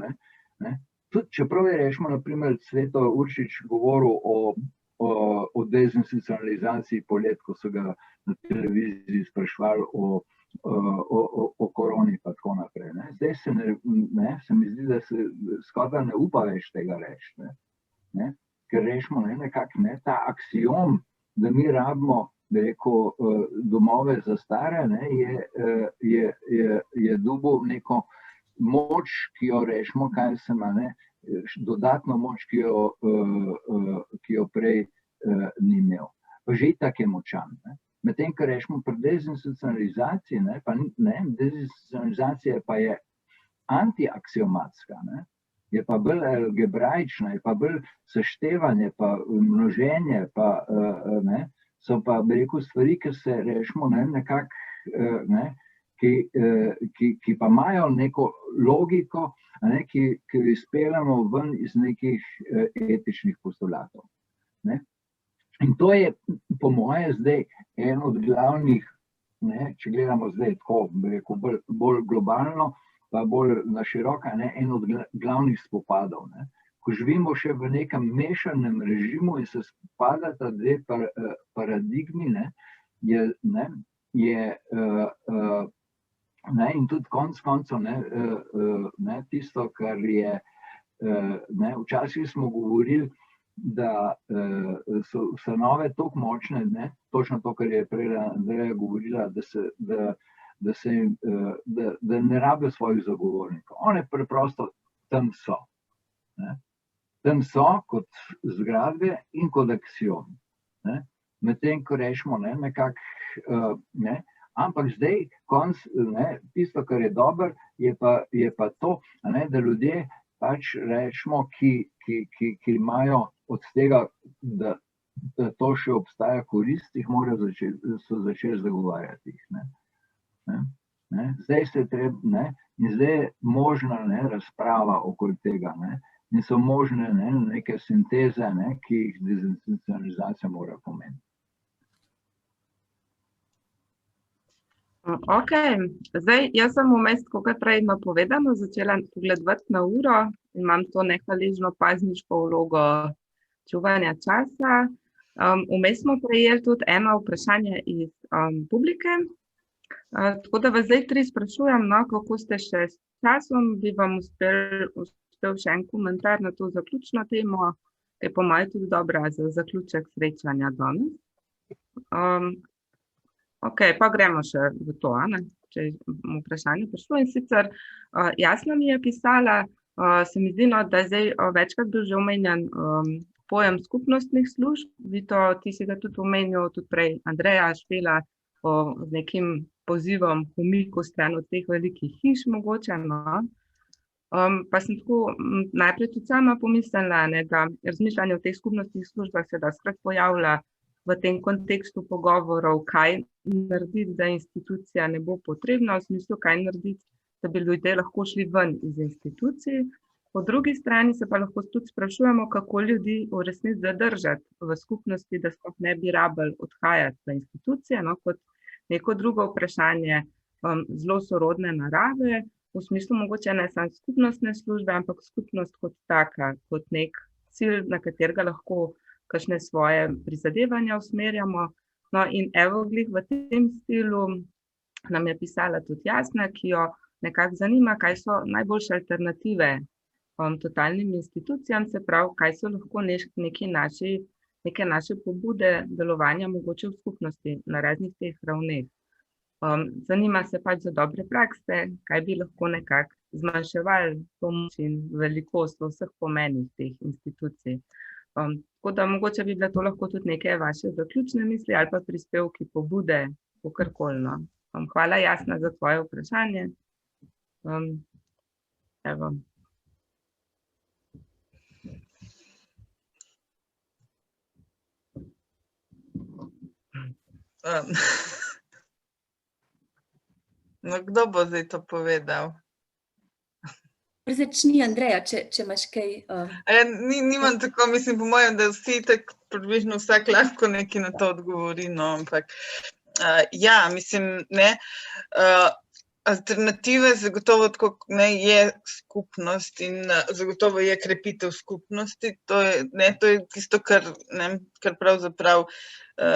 tudi čeprav je rečemo, naprimer, Cveto Uršič govoril o dezinstitucionalizaciji polet, ko so ga na televiziji sprašvali o koroni pa tako naprej. Zdaj se mi zdi, da se skoraj ne upa več tega reči. Ker rečemo nekako ta aksiom, da mi rabimo, bi rekel, domove za stare, je dobil neko moč, ki jo rečemo, kaj se ima, dodatno moč, ki jo prej ni imel. Pa že itak je močan. Medtem, ko rečemo pri dezinstitucionalizaciji, dezinstitucionalizacija pa je antiaksiomatska, je pa bolj algebraična, je pa bolj seštevanje, pa množenje, pa so pa, bi rekel, stvari, ki se rečemo nekako, ki pa imajo neko logiko, ki jo izpeljamo ven iz nekih etičnih postulatov. In to je, po moje, zdaj en od glavnih, če gledamo zdaj tako, bi rekel, bolj globalno, pa bolj na široka, en od glavnih spopadov. Ko živimo še v nekem mešanem režimu in se spopadata dve paradigmi, in tudi konec koncev, tisto, kar je, včasih smo govorili, da so ustanove toliko močne, točno to, kar je prej Andreja govorila, da ne rabijo svojih zagovornikov. One preprosto tam so. Tam so kot zgradbe in kot aksiom. Medtem, ko rečemo nekako, ampak zdaj, tisto, kar je dobro, je pa to, da ljudje pač rečemo, ki imajo od tega, da to še obstaja korist, jih morajo začeti zagovarjati. Zdaj se treba, in zdaj je možna razprava okoli tega, in so možne neke sinteze, ki jih dezinstitucionalizacija mora pomeniti. Ok, zdaj jaz sem vmes, kot prej povedano, začela pogledovati na uro in imam to nehvaležno pazniško vlogo čuvanja časa. Vmes smo prejeli tudi eno vprašanje iz publike, tako da vas zdaj tri sprašujem, kako ste še s časom, bi vam uspel še en komentar na to zaključno temo, ki je po mojem tudi dobra za zaključek srečanja danes. Ok, pa gremo še v to, če vprašanje prišlo. In sicer Jasna mi je pisala, se mi zdi, da je zdaj večkrat bil že omenjen pojem skupnostnih služb. Vito, ti si ga tudi omenil, tudi prej Andreja Špela, z nekim pozivom k umiku stran od teh velikih hiš mogoče. Pa sem tako najprej tudi sama pomislila, da razmišljanje o teh skupnostnih službah se da skrat pojavlja v tem kontekstu pogovorov, kaj narediti, da institucija ne bo potrebna, v smislu, kaj narediti, da bi ljudje lahko šli ven iz institucij. Po drugi strani se pa lahko tudi sprašujemo, kako ljudi v resnici zadržati v skupnosti, da sploh ne bi rabili odhajati v institucije, no, kot neko drugo vprašanje, zelo sorodne narave, v smislu mogoče ne samo skupnostne službe, ampak skupnost kot taka, kot nek cilj, na katerega lahko kakšne svoje prizadevanja usmerjamo. No, in evo, glih v tem stilu nam je pisala tudi Jasna, ki jo nekako zanima, kaj so najboljše alternative totalnim institucijam, se pravi, kaj so lahko neke naše pobude delovanja mogoče v skupnosti na raznih teh ravneh. Zanima se pač za dobre prakse, kaj bi lahko nekako zmanjševali pomoč in velikost v vseh pomenih teh institucij. Tako da mogoče bi bila to lahko tudi neke vaše zaključne misli ali pa prispevki, pobude, kakorkoli. Hvala, Jasna, za tvoje vprašanje. Evo. No, kdo bo zdaj to povedal? Začni, Andreja, če imaš kaj. Nimam tako, mislim, po mojem, da vsi tako približno vsak lahko nekaj na to odgovori, no, ampak ja, mislim, ne, alternative zagotovo tako, ne, je skupnost in zagotovo je krepitev skupnosti, to je tisto, kar pravzaprav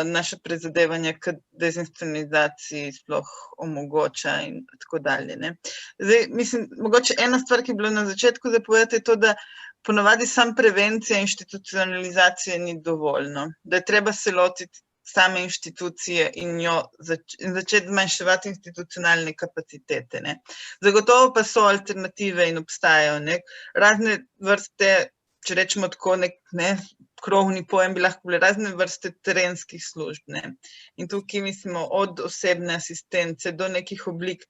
naše prizadevanje k dezinstitucionalizaciji sploh omogoča in tako dalje, ne. Zdaj, mislim, mogoče ena stvar, ki je bila na začetku zapovedati, je to, da ponavadi sam prevencija institucionalizacije ni dovoljno, da je treba se lotiti same inštitucije in začeti zmanjševati institucionalne kapacitete, ne. Zagotovo pa so alternative in obstajajo, ne, razne vrste, če rečemo tako, krovni pojem bi lahko bile razne vrste terenskih služb, ne. In tukaj mislimo od osebne asistence do nekih oblik,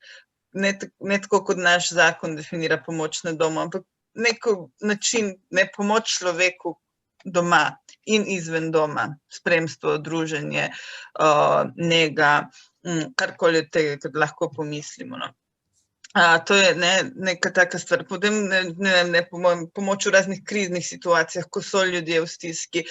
ne tako kot naš zakon definira pomoč na domu, ampak neko način, ne, pomoč človeku doma in izven doma, spremstvo, druženje, nega, karkoli od tega, kar lahko pomislimo, no. To je neka taka stvar. Potem, pomoč v raznih kriznih situacijah, ko so ljudje v stiski,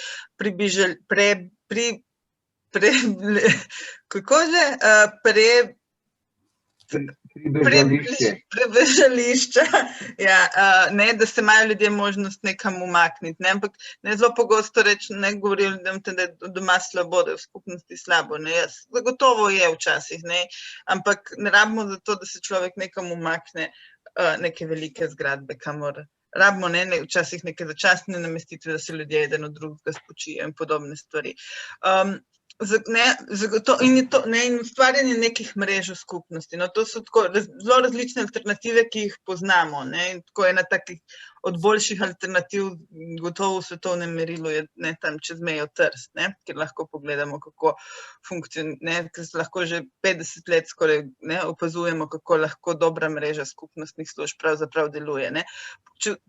prebežališča, ja, ne, da se imajo ljudje možnost nekam umakniti, ne, ampak ne zelo pogosto govorijo ljudem, da je doma slabo, da je v skupnosti slabo, ne, zagotovo je včasih, ne, ampak ne rabimo za to, da se človek nekam umakne neke velike zgradbe, kamor rabimo, ne, včasih neke začasne namestitve, da se ljudje eden od drugega spočijo in podobne stvari. In ustvarjanje nekih mrež v skupnosti. No, to so tako zelo različne alternative, ki jih poznamo, ne, in tako ena takih od boljših alternativ, gotovo v svetovnem merilu je, ne, tam čez mejo Trst, ne, kjer lahko pogledamo, kako funkcionira, ker se lahko že 50 let skoraj, ne, opazujemo, kako lahko dobra mreža skupnostnih služb pravzaprav deluje, ne.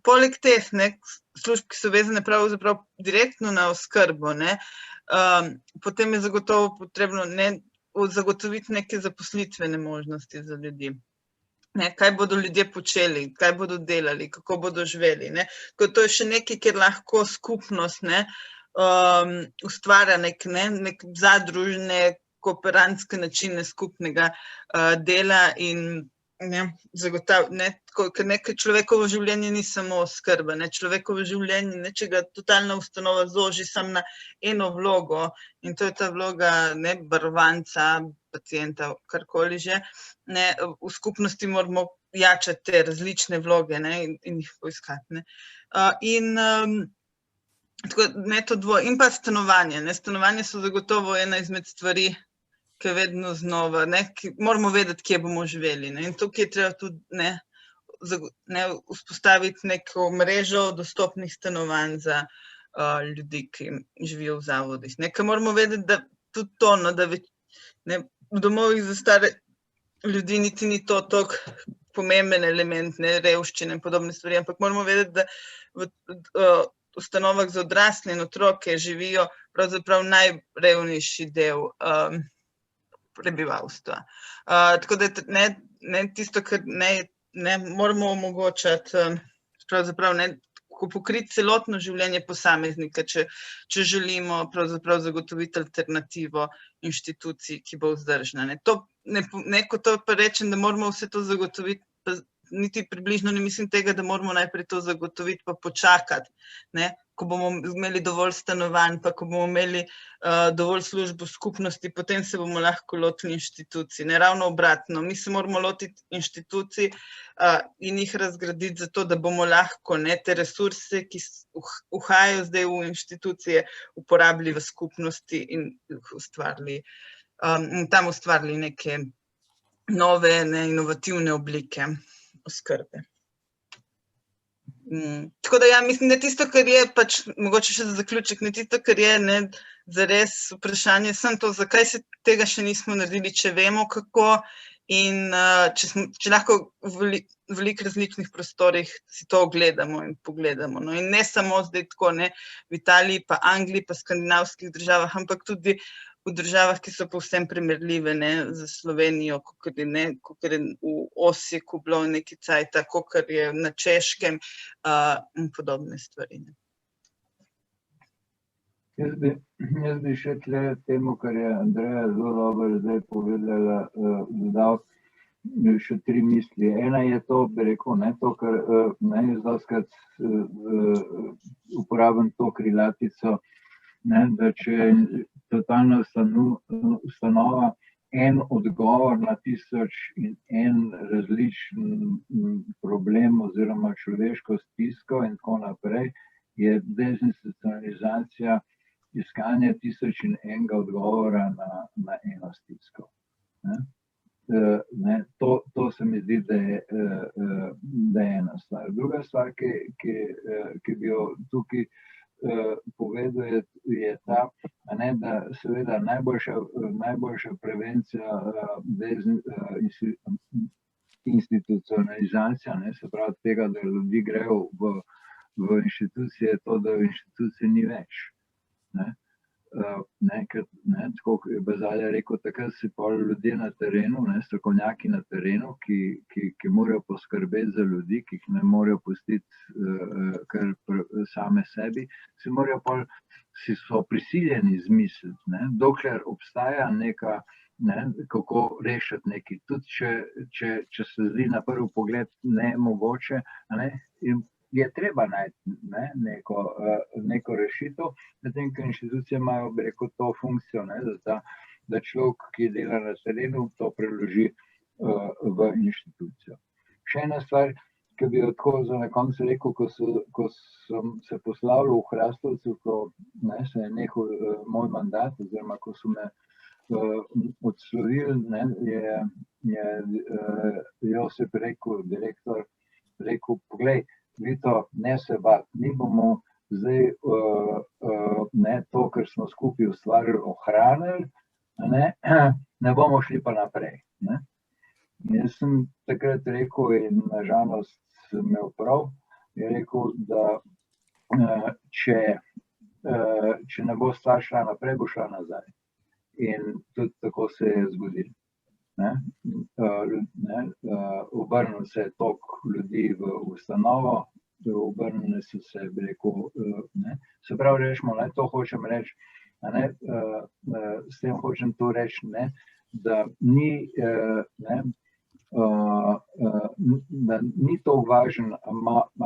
Poleg teh, ne, služb, ki so vezane pravzaprav direktno na oskrbo, ne, potem je zagotovo potrebno zagotoviti neke zaposlitvene možnosti za ljudi. Ne, kaj bodo ljudje počeli, kaj bodo delali, kako bodo živeli, ne. To je še nekaj, kjer lahko skupnost, ne, ustvarja nek zadružne, kooperantske načine skupnega dela in ker nekaj človekovo življenje ni samo oskrba, človekovo življenje, če ga totalna ustanova zoži samo na eno vlogo in to je ta vloga varovanca, pacienta, karkoli že, v skupnosti moramo jačati te različne vloge in jih poiskati. In pa stanovanje. Stanovanje so zagotovo ena izmed stvari, ki je vedno znova, moramo vedeti, kje bomo živeli. In tukaj je treba tudi vzpostaviti neko mrežo dostopnih stanovanj za ljudi, ki živijo v zavodih. Ker moramo vedeti, da tudi to, da v domovih za stare ljudi niti ni to toliko pomemben element, revščine in podobne stvari, ampak moramo vedeti, da ustanovah za odrasle in otroke živijo pravzaprav najrevnejši del prebivalstva. Tako da ne tisto, kar ne moramo omogočati, pravzaprav ne pokriti celotno življenje posameznika, če želimo pravzaprav zagotoviti alternativo inštituciji, ki bo vzdržna. Ko to pa rečem, da moramo vse to zagotoviti, pa niti približno ne mislim tega, da moramo najprej to zagotoviti pa počakati, ko bomo imeli dovolj stanovanj, pa ko bomo imeli dovolj služb v skupnosti, potem se bomo lahko lotili inštitucij. Ne ravno obratno, mi se moramo lotiti inštitucij in jih razgraditi zato, da bomo lahko te resurse, ki uhajajo zdaj v inštitucije, uporabili v skupnosti in tam ustvarili neke nove, inovativne oblike oskrbe. Tako da mislim, da tisto, kar je, mogoče še za zaključek, tisto, kar je zares vprašanje, sem to, zakaj se tega še nismo naredili, če vemo kako in če lahko v veliko različnih prostorih si to ogledamo in pogledamo. In ne samo zdaj tako, v Italiji, pa Angliji, pa skandinavskih državah, ampak tudi v državah, ki so povsem primerljive za Slovenijo, kakor je v Osijeku bilo nekaj cajta, kakor je na Češkem in podobne stvari. Jaz bi še tle temu, kar je Andreja zelo dobro zdaj povedala, dodal še 3 misli. Ena je to, bi rekel, to, kar jaz dostakrat uporabim to krilatico, da če totalna ustanova en odgovor na 1001 različen problem oziroma človeško stisko in tako naprej, je dezinstitucionalizacija iskanje 1001 odgovora na eno stisko. To se mi zdi, da je ena stvar. Druga stvar, ki bi jo tukaj povedal, je ta, da seveda najboljša prevencija institucionalizacija, se pravi tega, da ljudi grejo v inštitucije, je to, da v inštituciji ni več. Tako je Bazalja rekel, takrat si pa ljudje na terenu, strokovnjaki na terenu, ki morajo poskrbeti za ljudi, ki jih ne morejo pustiti kar same sebi, so prisiljeni izmisliti, dokler obstaja neka, kako rešiti nekaj. Tudi če se zdi na prvi pogled nemogoče, je treba najti neko rešitev, medtem ko inštitucije imajo, bi rekel, to funkcijo, da človek, ki dela na terenu, to preloži v inštitucijo. Še ena stvar, ki bi jo tako za na koncu rekel, ko sem se poslavljal v Hrastovcu, ko se je nehal moj mandat, oziroma ko so me odslovili, je Josip rekel, direktor, rekel, poglej, Vito, ne se bati, mi bomo zdaj to, kar smo skupaj ustvarili, ohranili, ne bomo šli pa naprej. Jaz sem takrat rekel, in nažalost sem imel prav, je rekel, da če ne bo stvar šla naprej, bo šla nazaj. In tudi tako se je zgodilo. Obrnil se je tok ljudi v ustanovo, obrnili so se, bi rekel, se pravi, rečemo, to hočem reči, s tem hočem to reči, da ni to važno, a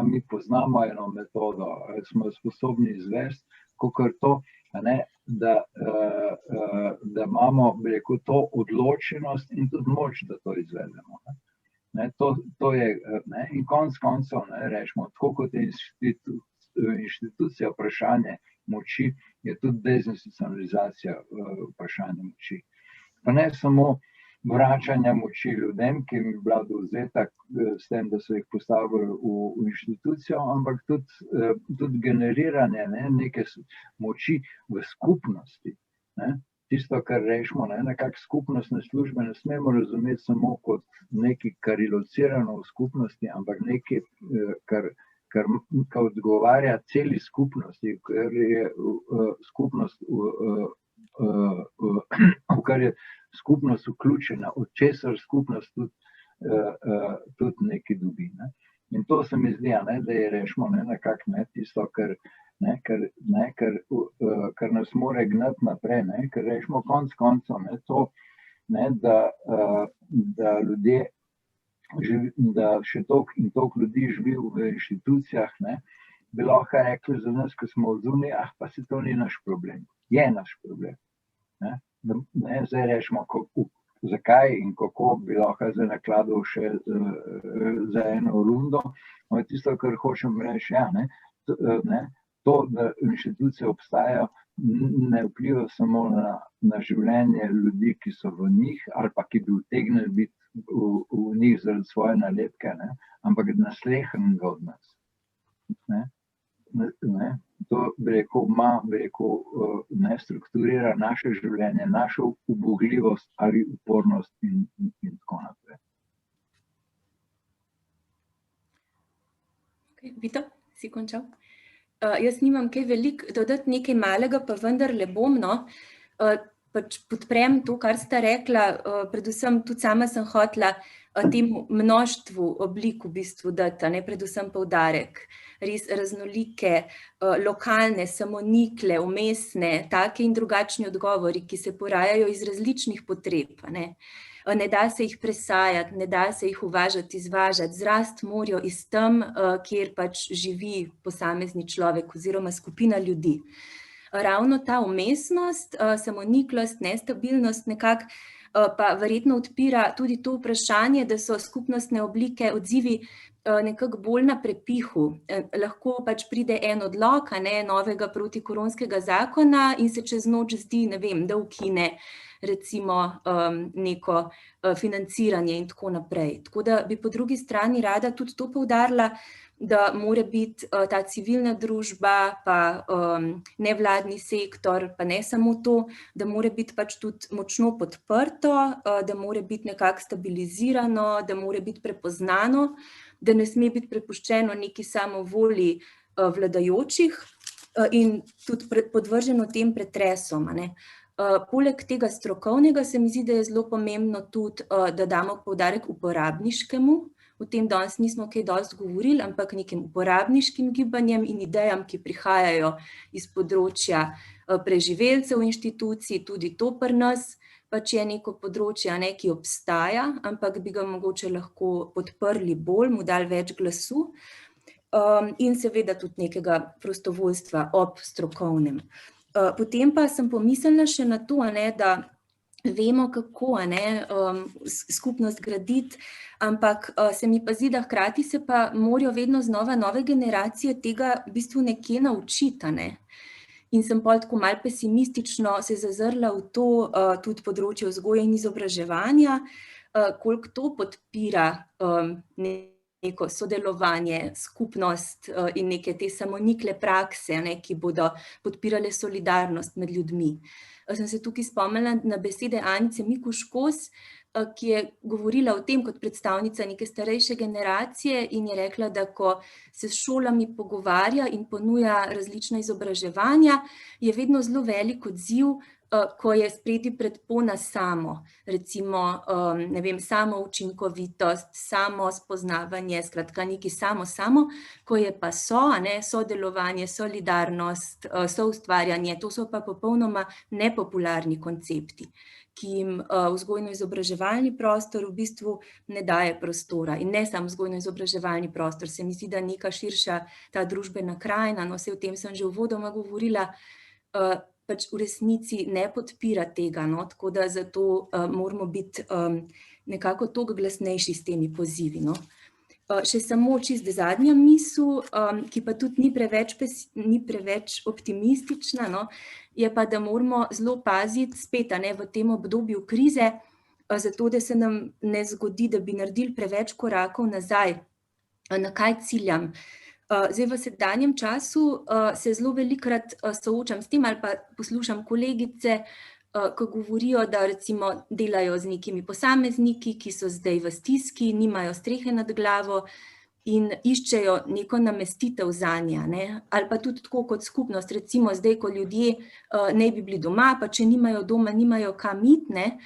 mi poznamo eno metodo, smo sposobni izvesti, kakor to, da imamo, bi rekel, to odločenost in tudi moč, da to izvedemo. To je, in konec koncev, rečemo, tako kot je inštitucija vprašanje moči, je tudi dezinstitucionalizacija vprašanje moči. Pa ne samo vračanja moči ljudem, ki jim je bila odvzeta s tem, da so jih postavili v inštitucijo, ampak tudi generiranje neke moči v skupnosti. Tisto, kar rečemo, nekako skupnostne službe ne smemo razumeti samo kot nekaj, kar je locirano v skupnosti, ampak nekaj, kar kar odgovarja celi skupnosti, ker je skupnost, v kar je skupnost vključena, od česar skupnost tudi nekaj dobi. In to se mi zdi, da je rešimo nekako tisto, kar nas more gnati naprej, ker rešimo konc koncev to, da ljudje, da še toliko in toliko ljudi živi v inštitucijah, bi lahko rekli za nas, ko smo odzunaj, pa se to ni naš problem. Je naš problem. Zdaj rešimo, zakaj in kako bi lahko zdaj nakladal še za eno rundo. Tisto, kar hočem reči, to, da inštitucije obstajajo, ne vpliva samo na življenje ljudi, ki so v njih, ali pa ki bi utegnili biti v njih zaradi svoje nalepke, ampak naslednjega od nas. To bi rekel, strukturira naše življenje, našo ubogljivost ali upornost in tako naprej. Vito, si končal? Jaz nimam kaj veliko dodati, nekaj malega, pa vendarle bom, pač podprem to, kar sta rekla, predvsem tudi sama sem hotela temu množstvu oblik v bistvu dati, predvsem poudarek, res raznolike, lokalne, samonikle, umestne, take in drugačni odgovori, ki se porajajo iz različnih potreb, ne da se jih presajati, ne da se jih uvažati, izvažati, zrast morajo iz tam, kjer pač živi posamezni človek oziroma skupina ljudi. Ravno ta umestnost, samoniklost, nestabilnost nekako pa verjetno odpira tudi to vprašanje, da so skupnostne oblike, odzivi nekako bolj na prepihu. Lahko pač pride en odlok novega protikoronskega zakona in se čez noč zdi, da ukine recimo neko financiranje in tako naprej. Tako da bi po drugi strani rada tudi to poudarila, da mora biti ta civilna družba, pa nevladni sektor, pa ne samo to, da mora biti pač tudi močno podprto, da mora biti nekako stabilizirano, da mora biti prepoznano, da ne sme biti prepuščeno neki samovolji vladajočih in tudi podvrženo tem pretresom. Poleg tega strokovnega se mi zdi, da je zelo pomembno tudi, da damo poudarek uporabniškemu. O tem danes nismo kaj dosti govorili, ampak nekim uporabniškim gibanjem in idejam, ki prihajajo iz področja preživelcev inštitucij, tudi to pri nas pač je neko področje, ki obstaja, ampak bi ga mogoče lahko podprli bolj, mu dali več glasu in seveda tudi nekega prostovoljstva ob strokovnem. Potem pa sem pomislila še na to, da vemo, kako skupnost graditi, ampak se mi pa zdi, da hkrati se pa morajo vedno znova nove generacije tega v bistvu nekje naučiti. In sem pol tako malo pesimistično se zazrla v to tudi področje vzgoje in izobraževanja, koliko to podpira neko sodelovanje, skupnost in neke te samonikle prakse, ki bodo podpirale solidarnost med ljudmi. Sem se tukaj spomnila na besede Anice Mikuš-Kos, ki je govorila o tem kot predstavnica neke starejše generacije in je rekla, da ko se s šolami pogovarja in ponuja različna izobraževanja, je vedno zelo velik odziv, ko je spredaj predpona samo, recimo, samo učinkovitost, samo spoznavanje, skratka neki samo, ko je pa sodelovanje, solidarnost, soustvarjanje, to so pa popolnoma nepopularni koncepti, ki jim vzgojno-izobraževalni prostor v bistvu ne daje prostora. In ne samo vzgojno-izobraževalni prostor, se mi zdi, da neka širša ta družbena krajina, saj o tem sem že uvodoma govorila, pač v resnici ne podpira tega, tako da zato moramo biti nekako toliko glasnejši s temi pozivi. Še samo čisto zadnja misel, ki pa tudi ni preveč optimistična, je pa, da moramo zelo paziti spet v tem obdobju krize, zato da se nam ne zgodi, da bi naredili preveč korakov nazaj. Na kaj ciljam? Zdaj v sedanjem času se zelo velikokrat soočam s tem ali pa poslušam kolegice, ko govorijo, da recimo delajo z nekimi posamezniki, ki so zdaj v stiski, nimajo strehe nad glavo in iščejo neko namestitev zanje, ne? Ali pa tudi tako kot skupnost, recimo zdaj, ko ljudje ne bi bili doma, pa če nimajo doma, nimajo kam iti, ne?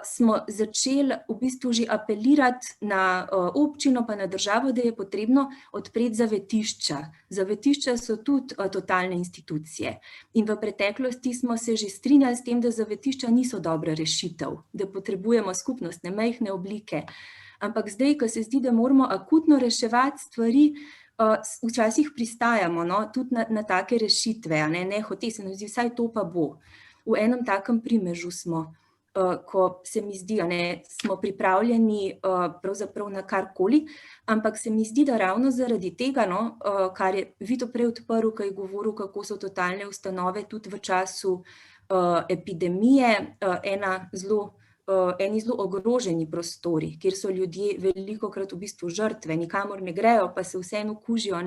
Smo začeli v bistvu že apelirati na občino pa na državo, da je potrebno odpreti zavetišča. Zavetišča so tudi totalne institucije. In v preteklosti smo se že strinjali s tem, da zavetišča niso dobra rešitev, da potrebujemo skupnostne, majhne oblike. Ampak zdaj, ko se zdi, da moramo akutno reševati stvari, včasih pristajamo, no, tudi na take rešitve, ne hote se nam zdi, vsaj to pa bo. V enem takem primežu smo, ko se mi zdi, smo pripravljeni pravzaprav na karkoli, ampak se mi zdi, da ravno zaradi tega, kar je Vito prej odprl, ko je govoril, kako so totalne ustanove tudi v času epidemije, eni zelo ogroženi prostori, kjer so ljudje velikokrat v bistvu žrtve, nikamor ne grejo, pa se vseeno okužijo,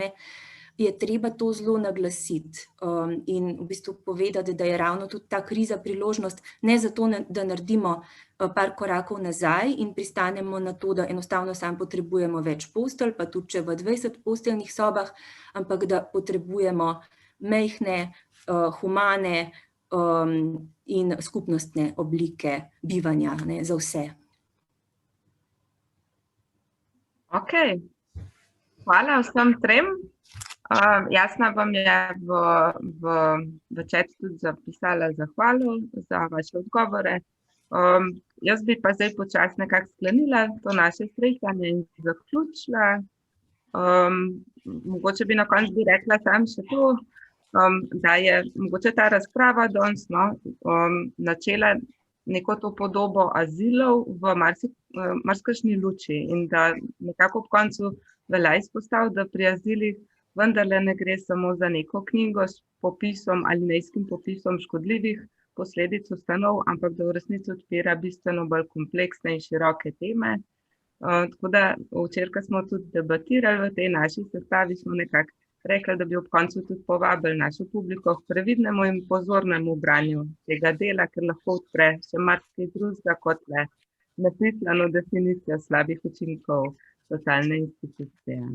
je treba to zelo naglasiti in v bistvu povedati, da je ravno tudi ta kriza priložnost, ne zato, da naredimo par korakov nazaj in pristanemo na to, da enostavno samo potrebujemo več postelj, pa tudi če v 20 posteljnih sobah, ampak da potrebujemo majhne, humane in skupnostne oblike bivanja, za vse. Ok, hvala vsem trem. Jasna vam je v chatu tudi zapisala zahvalo za vaše odgovore. Jaz bi pa zdaj počasi nekako sklenila to naše srečanje in zaključila. Mogoče bi na koncu bi rekla sam še to, da je mogoče ta razprava danes načela neko to podobo azilov v marsikakšni luči in da nekako ob koncu velja izpostaviti, da pri azilih vendarle ne gre samo za neko knjigo s popisom ali nejskim popisom škodljivih posledic ustanov, ampak da v resnici odpira bistveno bolj kompleksne in široke teme. Tako da včeraj smo tudi debatirali v tej naši sestavi, smo nekako rekli, da bi ob koncu tudi povabili našo publiko k previdnemu in pozornemu branju tega dela, ker lahko odpre še marsikaj drugega kot le napisano definicijo slabih učinkov totalne institucije.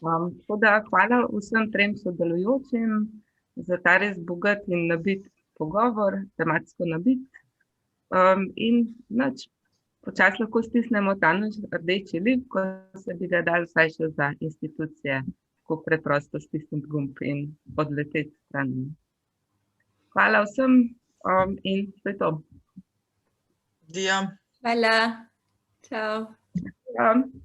Tako da hvala vsem trem sodelujočim za ta res bogat in nabit pogovor, tematsko nabit. In počasi lahko stisnemo ta naš rdeči lip, ko se bi ga dali vsaj še za institucije, tako preprosto stisniti gumb in odleteti stran. Hvala vsem in to je to. Dio. Hvala. Čau. Hvala.